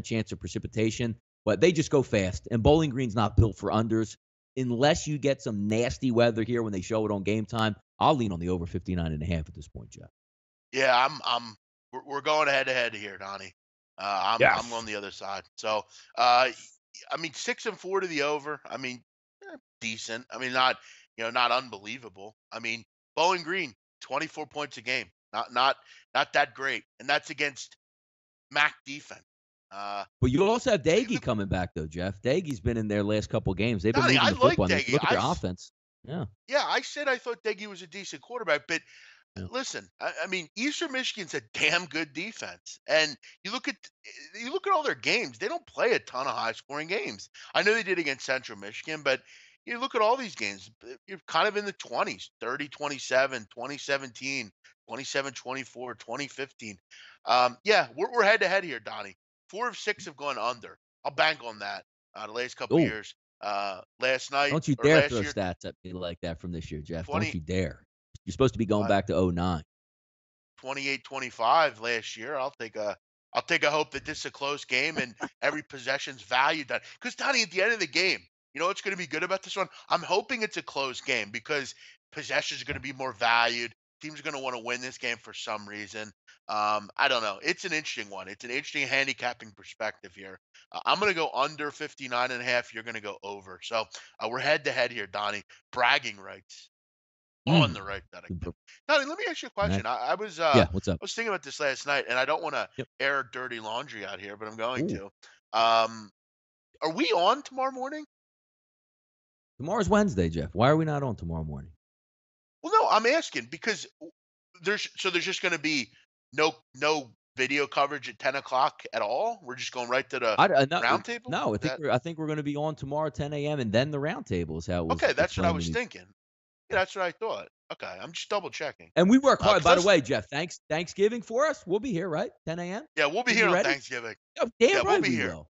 chance of precipitation. But they just go fast. And Bowling Green's not built for unders. Unless you get some nasty weather here when they show it on game time, I'll lean on the over 59.5 at this point, Jeff. yeah. We're going head to head here, Donnie. I'm on Yes. the other side. So, uh, I mean, 6-4 to the over. I mean, decent. I mean, not unbelievable. I mean, Bowling Green, 24 points a game. Not that great, and that's against MAC defense. Uh, But you also have the, Daggy coming back, though, Jeff. Daggy's been in their last couple of games. They've been Donnie, moving I the like football. And if you Deggy. look at their offense. Yeah. Yeah, I said I thought Deggy was a decent quarterback, but Yeah. listen, I mean, Eastern Michigan's a damn good defense, and you look at all their games. They don't play a ton of high scoring games. I know they did against Central Michigan, but you look at all these games. You're kind of in the 20s, 30-27, 2017, 27-24, 2015. Yeah, we're head to head here, Donnie. 4 of 6 have gone under. I'll bank on that. The last couple of Oh, years. Last night don't you or dare last throw year, stats at me like that from this year, Jeff. Don't 20, you dare. You're supposed to be going uh, back to '09. 28-25 last year. I'll take a hope that this is a close game and every possession's valued. That because Donnie, at the end of the game, you know what's going to be good about this one? I'm hoping it's a close game because possessions are going to be more valued. Teams are going to want to win this game for some reason. I don't know. It's an interesting one. It's an interesting handicapping perspective here. I'm going to go under 59.5. You're going to go over. So we're head to head here, Donnie. Bragging rights on Mm. the right that I can. Donnie, let me ask you a Nice. question. Yeah, I what's up? was thinking about this last night, and I don't want to Yep. air dirty laundry out here, but I'm going Ooh. to. Um, are we on tomorrow morning? Tomorrow's Wednesday, Jeff. Why are we not on tomorrow morning? Well, no, I'm asking because there's just going to be no video coverage at 10 o'clock at all. We're just going right to the No, roundtable. no, Is that I think we're going to be on tomorrow 10 a.m. and then the roundtable is how it was okay? That's what I explained to was me. thinking. Yeah, that's what I thought. Okay, I'm just double checking. And we work hard, 'Cause by the that's way, Jeff. Thanksgiving for us. We'll be here, right? 10 a.m. yeah, we'll be We'll be here on ready. Thanksgiving. Oh, Yeah, damn we'll right be we here. will.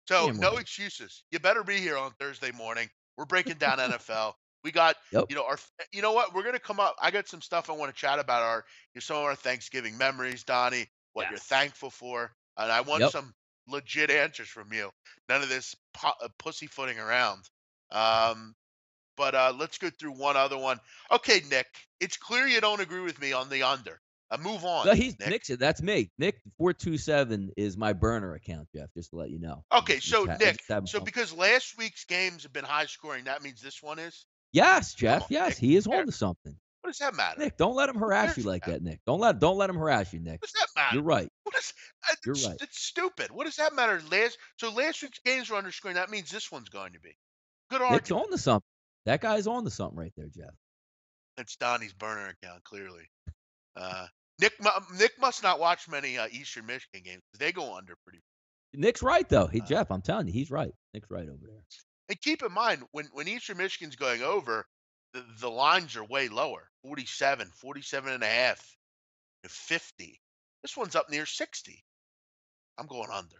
So Damn no right. excuses. You better be here on Thursday morning. We're breaking down NFL. We got, Yep. you know what? We're gonna come up. I got some stuff I want to chat about some of our Thanksgiving memories, Donnie. What you're Yes. thankful for, and I want Yep. some legit answers from you. None of this pussyfooting around. Um, but let's go through one other one. Okay, Nick. It's clear you don't agree with me on the under. Move on, No, he's Nick. Nick. That's me. Nick 427 is my burner account, Jeff. Just to let you know. Okay, so Just Nick. having So fun. because last week's games have been high scoring, that means this one is. Yes, Come Jeff. on, Yes, Nick. he is Who on cares? to something. What does that matter? Nick, don't let him Who harass you cares? like that, Nick. Don't let him harass you, Nick. What does that matter? You're right. What is You're right. it's stupid. What does that matter? Last week's games were underscoring. That means this one's going to be. Good Nick's argument. on to something. That guy's on to something right there, Jeff. It's Donnie's burner account, clearly. Uh, Nick must not watch many Eastern Michigan games. They go under pretty. Nick's right though. Hey, Uh, Jeff, I'm telling you, he's right. Nick's right over there. and keep in mind when Eastern Michigan's going over, the lines are way lower. 47, 47 and a half, 50. This one's up near 60. I'm going under.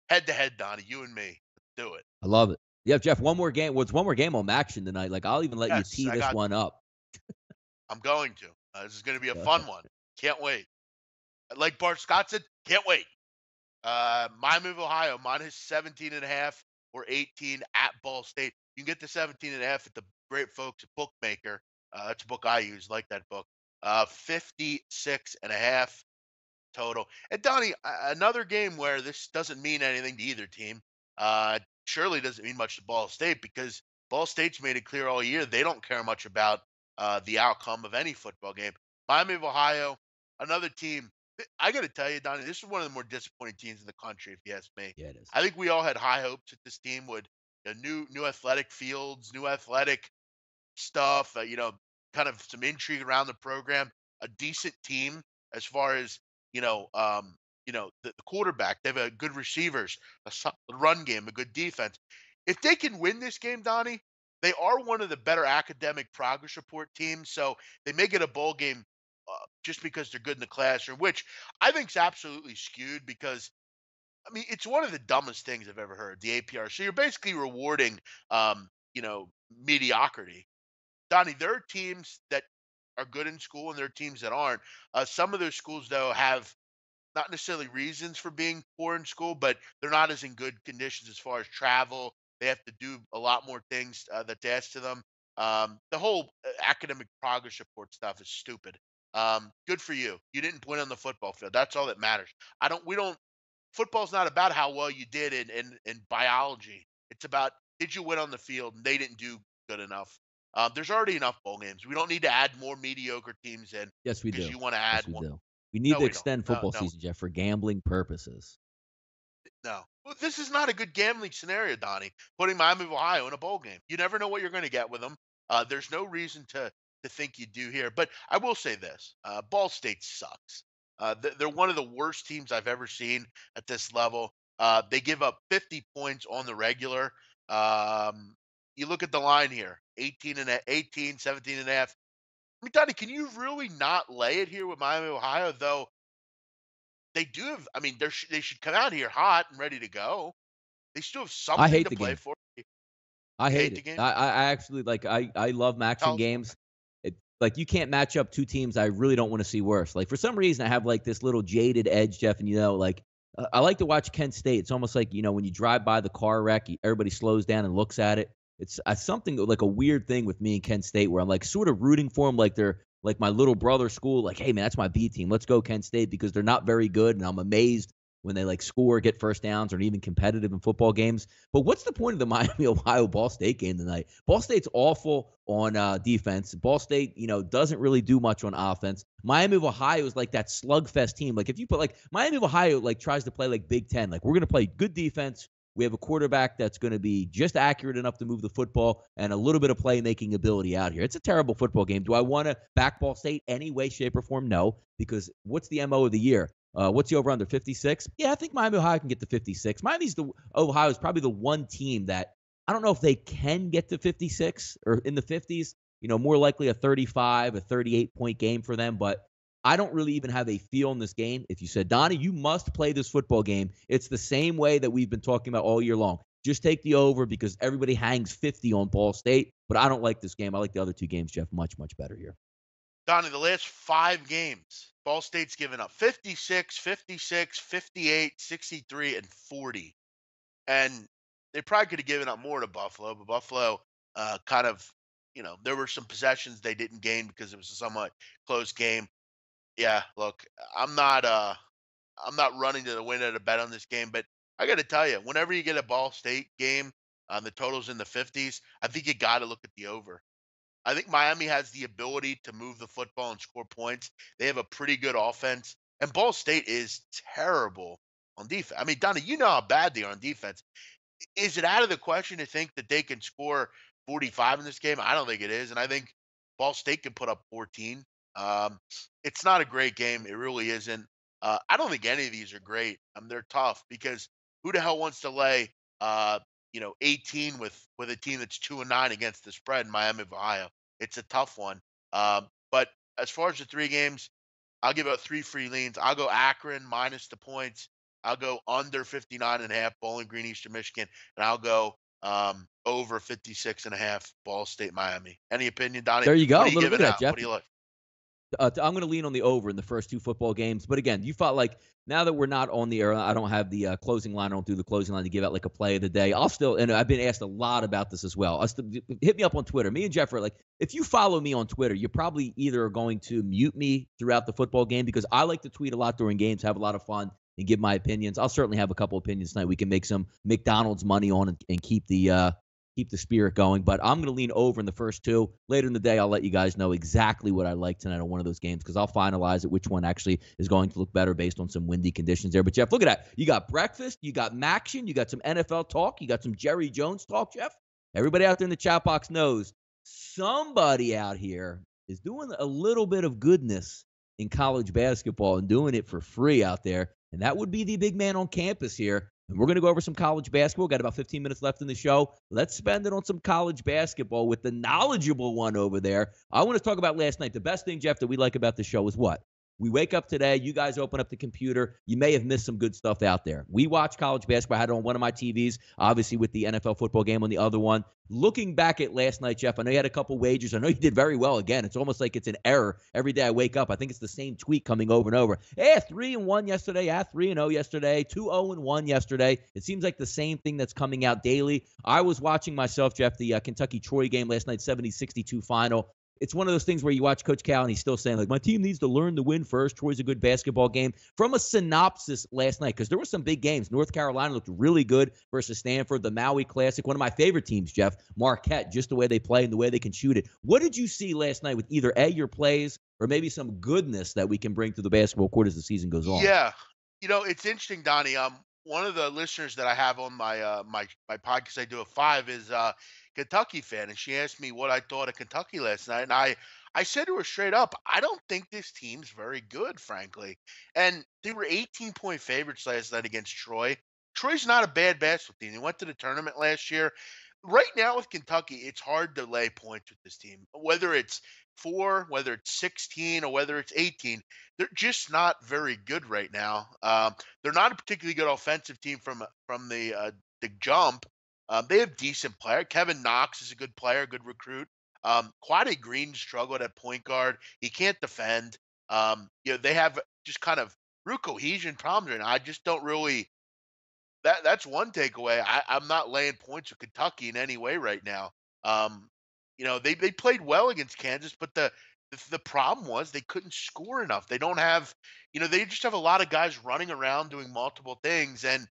Head to head, Donnie. You and me. Let's do it. I love it. Yeah, Jeff. One more game. What's one more game on MACtion tonight? Like I'll even let you Yes, tee this one up. I'm going to. This is going to be a fun one. Can't wait. Like Bart Scott said, can't wait. Miami of Ohio minus 17.5 or 18 at Ball State. You can get the 17.5 at the great folks at Bookmaker. That's a book I use. Like that book. 56.5 total. And Donnie, another game where this doesn't mean anything to either team. Surely doesn't mean much to Ball State because Ball State's made it clear all year they don't care much about the outcome of any football game. Miami of Ohio, another team. I got to tell you, Donnie, this is one of the more disappointing teams in the country, if you ask me. Yeah, it is. I think we all had high hopes that this team would, new athletic fields, new athletic stuff, kind of some intrigue around the program, a decent team as far as, the quarterback. They have a good receivers, a solid run game, a good defense. If they can win this game, Donnie, they are one of the better academic progress report teams. So they may get a bowl game just because they're good in the classroom, which I think is absolutely skewed because I mean, it's one of the dumbest things I've ever heard, the APR. So you're basically rewarding, mediocrity. Donnie, there are teams that are good in school and there are teams that aren't. Some of those schools, though, have not necessarily reasons for being poor in school, but they're not as in good conditions as far as travel. They have to do a lot more things that's asked to them. The whole academic progress report stuff is stupid. Good for you. You didn't win on the football field. That's all that matters. We don't, football's not about how well you did in biology. It's about did you win on the field? And they didn't do good enough. There's already enough bowl games. We don't need to add more mediocre teams in Yes, we because do. you want to Yes, add we one. do. We need No, to we don't. extend No, football no, season, Jeff, for gambling purposes. no. Well, this is not a good gambling scenario, Donnie. Putting Miami of Ohio in a bowl game. You never know what you're going to get with them. There's no reason to think you do here. But I will say this: Ball State sucks. They're one of the worst teams I've ever seen at this level. They give up 50 points on the regular. Um, you look at the line here: 18, 17 and a half. I mean, Donnie, can you really not lay it here with Miami, of Ohio? Though they do have. I mean, they should come out here hot and ready to go. They still have I something hate to the play game. for. I You hate hate the it. game? I actually like I love Tell MACtion us why. games. Like you can't match up two teams I really don't want to see worse. Like for some reason I have like this little jaded edge, Jeff, and like I like to watch Kent State. It's almost like when you drive by the car wreck, everybody slows down and looks at it. It's something like a weird thing with me and Kent State where I'm like sort of rooting for them like they're like my little brother school. Like, hey man, that's my B team. Let's go Kent State because they're not very good, and I'm amazed when they like score, get first downs, or even competitive in football games. But what's the point of the Miami Ohio Ball State game tonight? Ball State's awful on defense. Ball State, doesn't really do much on offense. Miami of Ohio is like that slugfest team. Like if you put like Miami of Ohio like tries to play like Big Ten, like we're gonna play good defense. We have a quarterback that's going to be just accurate enough to move the football and a little bit of playmaking ability out here. It's a terrible football game. Do I want to back Ball State any way, shape, or form? No, because what's the MO of the year? What's the over under 56? Yeah, I think Miami Ohio can get to 56. Ohio is probably the one team that I don't know if they can get to 56 or in the 50s. More likely a 35, a 38-point game for them. But I don't really even have a feel in this game. If you said, Donnie, you must play this football game, it's the same way that we've been talking about all year long. Just take the over because everybody hangs 50 on Ball State. But I don't like this game. I like the other two games, Jeff, much, much better here. Donnie, the last 5 games, Ball State's given up 56, 56, 58, 63, and 40. And they probably could have given up more to Buffalo, but Buffalo kind of, there were some possessions they didn't gain because it was a somewhat close game. Yeah, look, I'm not I'm not running to the window to bet on this game, but I got to tell you, whenever you get a Ball State game, the totals in the 50s, I think you got to look at the over. I think Miami has the ability to move the football and score points. They have a pretty good offense, and Ball State is terrible on defense. I mean, Donnie, you know how bad they are on defense. Is it out of the question to think that they can score 45 in this game? I don't think it is, and I think Ball State can put up 14. Um, it's not a great game. It really isn't. I don't think any of these are great. They're tough because who the hell wants to lay, 18 with a team that's 2-9 against the spread in Miami of Ohio? It's a tough one. But as far as the 3 games, I'll give out 3 free leans. I'll go Akron minus the points. I'll go under 59.5 Bowling Green, Eastern Michigan, and I'll go over 56.5 Ball State, Miami. Any opinion, Donnie? There you go. What are you Look at giving that, out? What Jeff. do you like? I'm going to lean on the over in the first two football games. But again, you felt like now that we're not on the air, I don't have the closing line. I don't do the closing line to give out like a play of the day. I'll still, and I've been asked a lot about this as well. Hit me up on Twitter. Me and Jeff are like, if you follow me on Twitter, you're probably either going to mute me throughout the football game because I like to tweet a lot during games, have a lot of fun, and give my opinions. I'll certainly have a couple opinions tonight. We can make some McDonald's money on and keep the spirit going. But I'm going to lean over in the first two. Later in the day, I'll let you guys know exactly what I like tonight on one of those games because I'll finalize it, which one actually is going to look better based on some windy conditions there. But, Jeff, look at that. You got breakfast. You got MACtion. You got some NFL talk. You got some Jerry Jones talk, Jeff. Everybody out there in the chat box knows somebody out here is doing a little bit of goodness in college basketball and doing it for free out there. And that would be the big man on campus here. And we're going to go over some college basketball. Got about 15 minutes left in the show. Let's spend it on some college basketball with the knowledgeable one over there. I want to talk about last night. The best thing, Jeff, that we like about the show is what? We wake up today. You guys open up the computer. You may have missed some good stuff out there. We watch college basketball. I had it on one of my TVs, obviously with the NFL football game on the other one. Looking back at last night, Jeff, I know you had a couple wagers. I know you did very well again. It's almost like it's an error. Every day I wake up, I think it's the same tweet coming over and over. 3-1 yesterday. 3-0 yesterday. 2-0-1 yesterday. It seems like the same thing that's coming out daily. I was watching myself, Jeff, the Kentucky-Troy game last night, 70-62 final. It's one of those things where you watch Coach Cal and he's still saying, like, my team needs to learn to win first. Troy's a good basketball game. From a synopsis last night, because there were some big games. North Carolina looked really good versus Stanford. The Maui Classic, one of my favorite teams, Jeff, Marquette, just the way they play and the way they can shoot it. What did you see last night with either A, your plays, or maybe some goodness that we can bring to the basketball court as the season goes on? Yeah. It's interesting, Donnie. One of the listeners that I have on my podcast I do at 5 is Kentucky fan, and she asked me what I thought of Kentucky last night, and I said to her straight up, I don't think this team's very good, frankly. And they were 18-point favorites last night against Troy. Troy's not a bad basketball team. They went to the tournament last year. Right now with Kentucky, it's hard to lay points with this team. Whether it's 4, whether it's 16, or whether it's 18, they're just not very good right now. They're not a particularly good offensive team from the jump. They have decent player. Kevin Knox is a good player, good recruit. Quade Green struggled at point guard. He can't defend. They have just kind of real cohesion problems right now. I just don't really. That's one takeaway. I'm not laying points with Kentucky in any way right now. They played well against Kansas, but the problem was they couldn't score enough. They don't have, they just have a lot of guys running around doing multiple things, and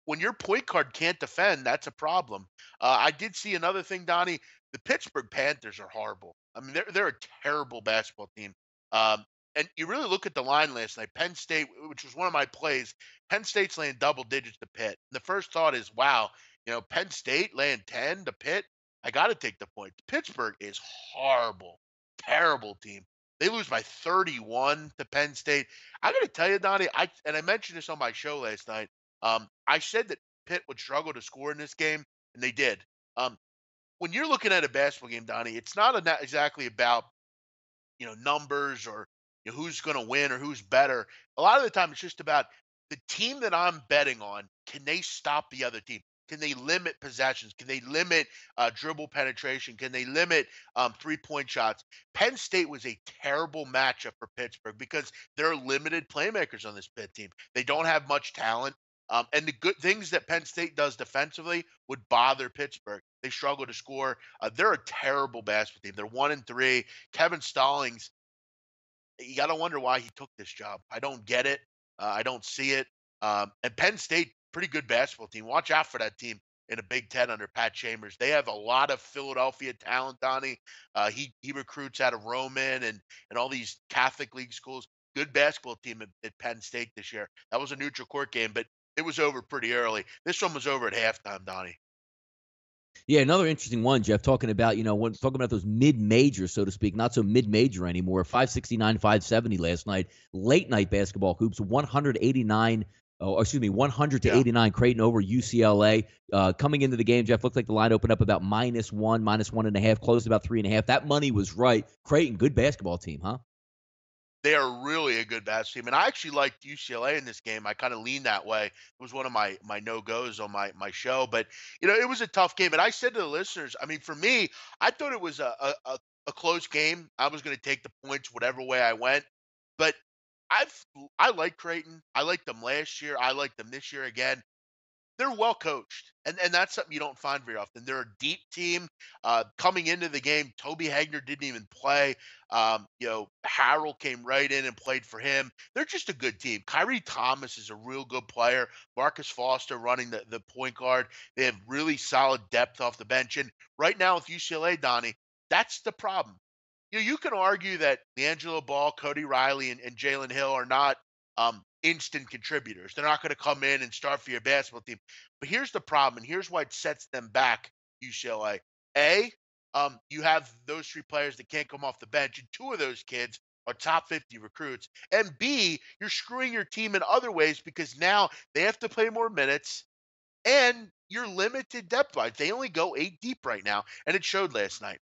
when your point guard can't defend, that's a problem. I did see another thing, Donnie. The Pittsburgh Panthers are horrible. I mean, they're a terrible basketball team. And you really look at the line last night. Penn State, which was one of my plays, Penn State's laying double digits to Pitt. And the first thought is, wow, Penn State laying 10 to Pitt. I got to take the point. Pittsburgh is horrible, terrible team. They lose by 31 to Penn State. I got to tell you, Donnie, I mentioned this on my show last night. I said that Pitt would struggle to score in this game, and they did. When you're looking at a basketball game, Donnie, it's not exactly about numbers or who's going to win or who's better. A lot of the time, it's just about the team that I'm betting on. Can they stop the other team? Can they limit possessions? Can they limit dribble penetration? Can they limit 3-point shots? Penn State was a terrible matchup for Pittsburgh because there are limited playmakers on this Pitt team. They don't have much talent. And the good things that Penn State does defensively would bother Pittsburgh. They struggle to score. They're a terrible basketball team. They're 1-3. Kevin Stallings, you got to wonder why he took this job. I don't get it. I don't see it. And Penn State, pretty good basketball team. Watch out for that team in a Big Ten under Pat Chambers. They have a lot of Philadelphia talent, Donnie. He recruits out of Roman and all these Catholic League schools. Good basketball team at Penn State this year. That was a neutral court game, but it was over pretty early. This one was over at halftime, Donnie. Yeah, another interesting one, Jeff, talking about, talking about those mid-majors, so to speak, not so mid-major anymore. 569, 570 last night. Late night basketball hoops, 189 100 to 89, Creighton over UCLA. Coming into the game, Jeff, looked like the line opened up about -1, -1.5, closed about 3.5. That money was right. Creighton, good basketball team, huh? They are really a good basketball team, and I actually liked UCLA in this game. I kind of leaned that way. It was one of my no-goes on my show, but it was a tough game. And I said to the listeners, I mean, for me, I thought it was a a close game. I was going to take the points whatever way I went. But I've I like Creighton. I liked them last year. I like them this year again. They're well coached, and that's something you don't find very often. They're a deep team. Coming into the game, Toby Hagner didn't even play. Harrell came right in and played for him. They're just a good team. Kyrie Thomas is a real good player. Marcus Foster running the point guard. They have really solid depth off the bench. And right now with UCLA, Donnie, that's the problem. You can argue that D'Angelo Ball, Cody Riley, and Jalen Hill are not instant contributors. They're not going to come in and start for your basketball team. But here's the problem, and here's why it sets them back, UCLA. You have those three players that can't come off the bench, and two of those kids are top 50 recruits. And B, you're screwing your team in other ways because now they have to play more minutes and you're limited depth wise. They only go 8 deep right now, and it showed last night.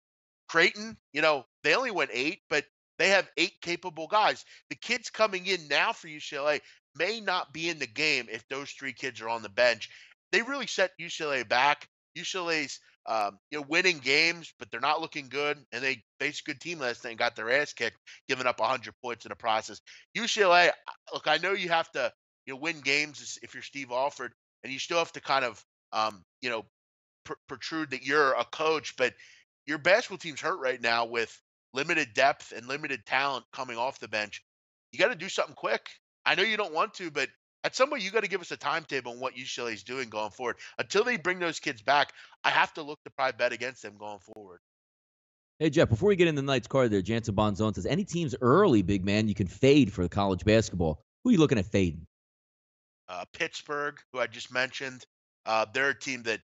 Creighton, they only went 8, but they have 8 capable guys. The kids coming in now for UCLA may not be in the game if those 3 kids are on the bench. They really set UCLA back. UCLA's winning games, but they're not looking good. And they faced a good team last night and got their ass kicked, giving up 100 points in the process. UCLA, look, I know you have to win games if you're Steve Alford, and you still have to kind of protrude that you're a coach, but your basketball team's hurt right now with limited depth and limited talent coming off the bench. You got to do something quick. I know you don't want to, but at some point you got to give us a timetable on what UCLA is doing going forward. Until they bring those kids back, I have to look to probably bet against them going forward. Hey, Jeff, before we get into the night's card there, Jansen Bonzone says, any teams early, big man, you can fade for college basketball. Who are you looking at fading? Pittsburgh, who I just mentioned, they're a team that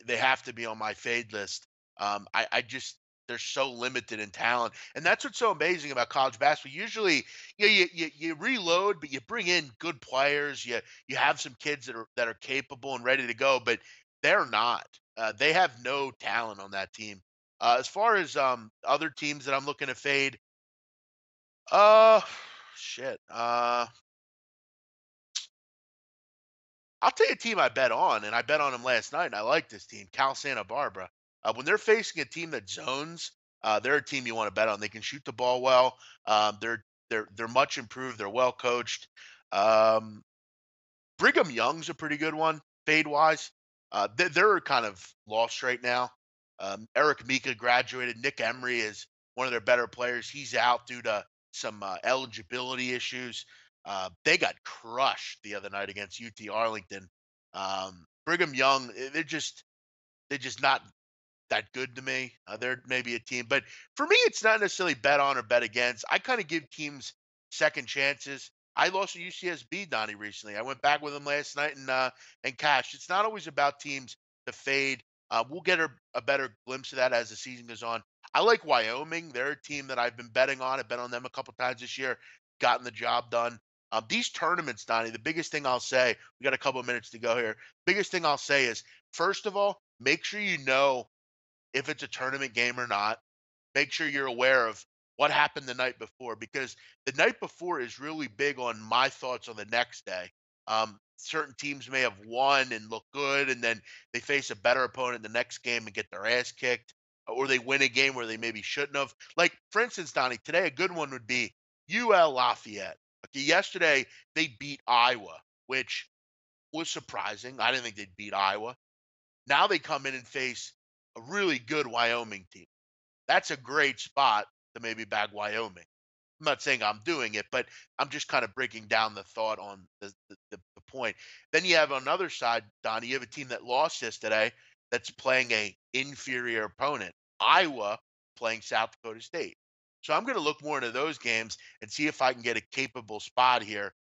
they have to be on my fade list. I just they're so limited in talent, and that's what's so amazing about college basketball. Usually, you reload, but you bring in good players. You have some kids that are capable and ready to go, but they're not. They have no talent on that team. As far as other teams that I'm looking to fade, uh, shit. I'll tell you a team I bet on, and I bet on them last night, and I like this team, Cal Santa Barbara. When they're facing a team that zones, they're a team you want to bet on. They can shoot the ball well. They're much improved. They're well coached. Um, Brigham Young's a pretty good one, fade wise. They're kind of lost right now. Eric Mika graduated. Nick Emery is one of their better players. He's out due to some eligibility issues. They got crushed the other night against UT Arlington. Brigham Young, they're just not that good to me. They're maybe a team, but for me, it's not necessarily bet on or bet against. I kind of give teams second chances. I lost to UCSB, Donnie, recently. I went back with them last night and cashed. It's not always about teams to fade. We'll get a better glimpse of that as the season goes on. I like Wyoming. They're a team that I've been betting on. I've bet on them a couple times this year, gotten the job done. These tournaments, Donnie, the biggest thing I'll say, we got a couple of minutes to go here. Biggest thing I'll say is, first of all, make sure you know if it's a tournament game or not. Make sure you're aware of what happened the night before, because the night before is really big on my thoughts on the next day. Certain teams may have won and look good, and then they face a better opponent the next game and get their ass kicked, or they win a game where they maybe shouldn't have. Like, for instance, Donnie, today a good one would be UL Lafayette. Okay, yesterday they beat Iowa, which was surprising. I didn't think they'd beat Iowa. Now they come in and face a really good Wyoming team. That's a great spot to maybe bag Wyoming. I'm not saying I'm doing it, but I'm just kind of breaking down the thought on the point. Then you have on the other side, Donnie, you have a team that lost yesterday that's playing a inferior opponent. Iowa playing South Dakota State. So I'm going to look more into those games and see if I can get a capable spot here.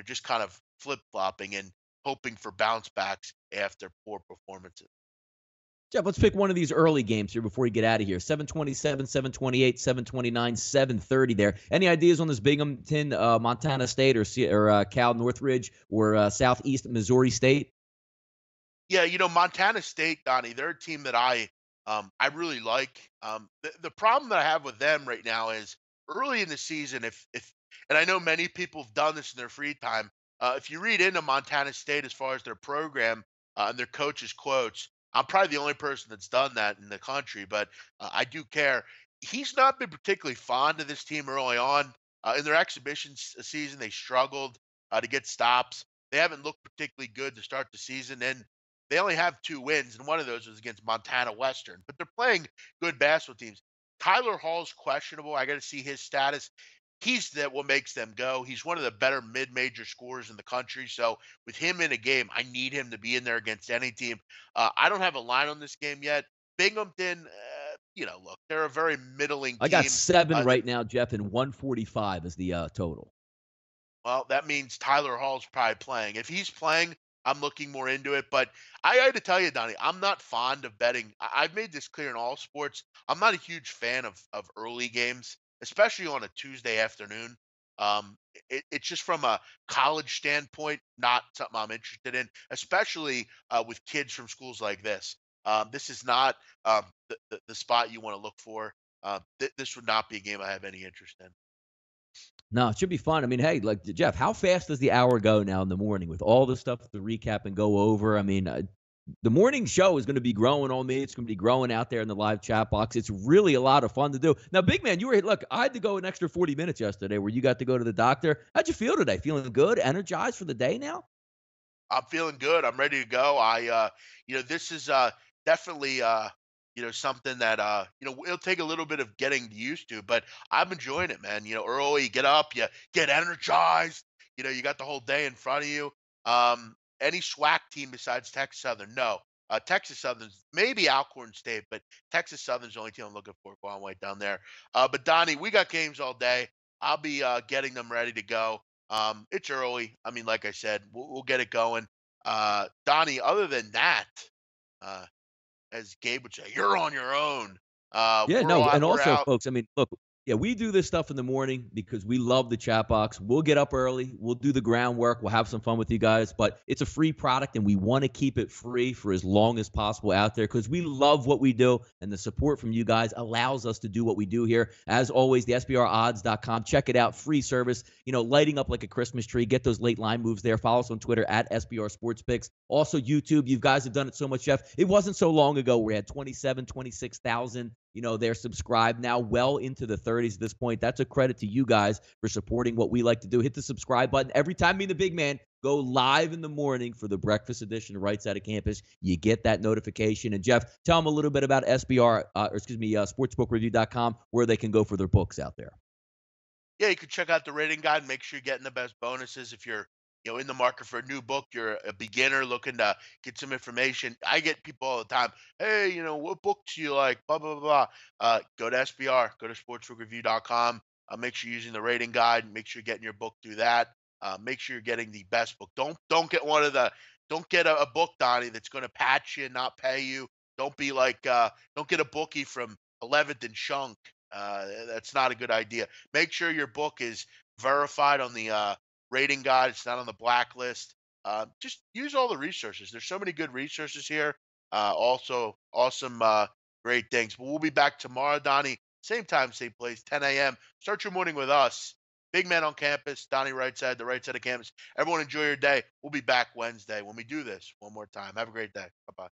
Just kind of flip flopping and hoping for bounce backs after poor performances. Jeff, let's pick one of these early games here before we get out of here. 727, 728, 729, 730 there. Any ideas on this Binghamton, Montana State, or Cal Northridge, or Southeast Missouri State? Yeah, Montana State, Donnie, they're a team that I really like. The problem that I have with them right now is early in the season, if and I know many people have done this in their free time. If you read into Montana State as far as their program and their coaches' quotes, I'm probably the only person that's done that in the country, but I do care. he's not been particularly fond of this team early on. In their exhibition season, they struggled to get stops. They haven't looked particularly good to start the season, and they only have 2 wins, and one of those was against Montana Western. But they're playing good basketball teams. Tyler Hall's questionable. I got to see his status. He's that what makes them go. He's one of the better mid-major scorers in the country. So with him in a game, I need him to be in there against any team. I don't have a line on this game yet. Binghamton, look, they're a very middling I got team. 7 They're right now, Jeff, and 145 is the total. Well, that means Tyler Hall's probably playing. If he's playing, I'm looking more into it. But I got to tell you, Donnie, I'm not fond of betting. I've made this clear in all sports. I'm not a huge fan of early games, especially on a Tuesday afternoon. It's just from a college standpoint, not something I'm interested in, especially with kids from schools like this. This is not the spot you want to look for. This would not be a game I have any interest in. No, it should be fun. I mean, hey, like Jeff, how fast does the hour go now in the morning with all the stuff to recap and go over? I mean, the morning show is going to be growing on me. It's going to be growing out there in the live chat box. It's really a lot of fun to do. Now, big man, look, I had to go an extra 40 minutes yesterday where you got to go to the doctor. How'd you feel today? Feeling good, energized for the day now? I'm feeling good. I'm ready to go. This is definitely something that it'll take a little bit of getting used to, but I'm enjoying it, man. Early, you get up, you get energized. You got the whole day in front of you. Any SWAC team besides Texas Southern? No. Texas Southern's maybe Alcorn State, but Texas Southern's the only team I'm looking for going right down there. But Donnie, we got games all day. I'll be getting them ready to go. It's early. I mean, like I said, we'll get it going. Donnie, other than that, uh, as Gabe would say, you're on your own. Yeah, We're no, all and we're also, out. folks, I mean, look, yeah, we do this stuff in the morning because we love the chat box. We'll get up early. We'll do the groundwork. We'll have some fun with you guys, but it's a free product, and we want to keep it free for as long as possible out there because we love what we do, and the support from you guys allows us to do what we do here. As always, the SBRodds.com. Check it out. Free service, lighting up like a Christmas tree. Get those late line moves there. Follow us on Twitter at SBR Sports Picks. Also, YouTube. You guys have done it so much, Jeff. It wasn't so long ago where we had 27, 26,000 they're subscribed now well into the 30s at this point. That's a credit to you guys for supporting what we like to do. Hit the subscribe button. Every time me and the big man go live in the morning for the breakfast edition of Right Side of Campus, you get that notification. And Jeff, tell them a little bit about sportsbookreview.com, where they can go for their books out there. Yeah, you can check out the rating guide. Make sure you're getting the best bonuses. If you're in the market for a new book, you're a beginner looking to get some information. I get people all the time. Hey, what book do you like? Blah blah blah. Go to SBR. Go to sportsbookreview.com. Make sure you're using the rating guide. Make sure you're getting your book through that. Make sure you're getting the best book. Don't get one of the. Don't get a book, Donnie, that's going to patch you and not pay you. Don't be like. Don't get a bookie from 11th and Shunk. That's not a good idea. Make sure your book is verified on the rating guide. It's not on the blacklist. Just use all the resources. There's so many good resources here. Also, awesome, great things. But we'll be back tomorrow, Donnie. Same time, same place, 10 a.m. Start your morning with us. Big man on campus, Donnie right side, the right side of campus. Everyone enjoy your day. We'll be back Wednesday when we do this one more time. Have a great day. Bye-bye.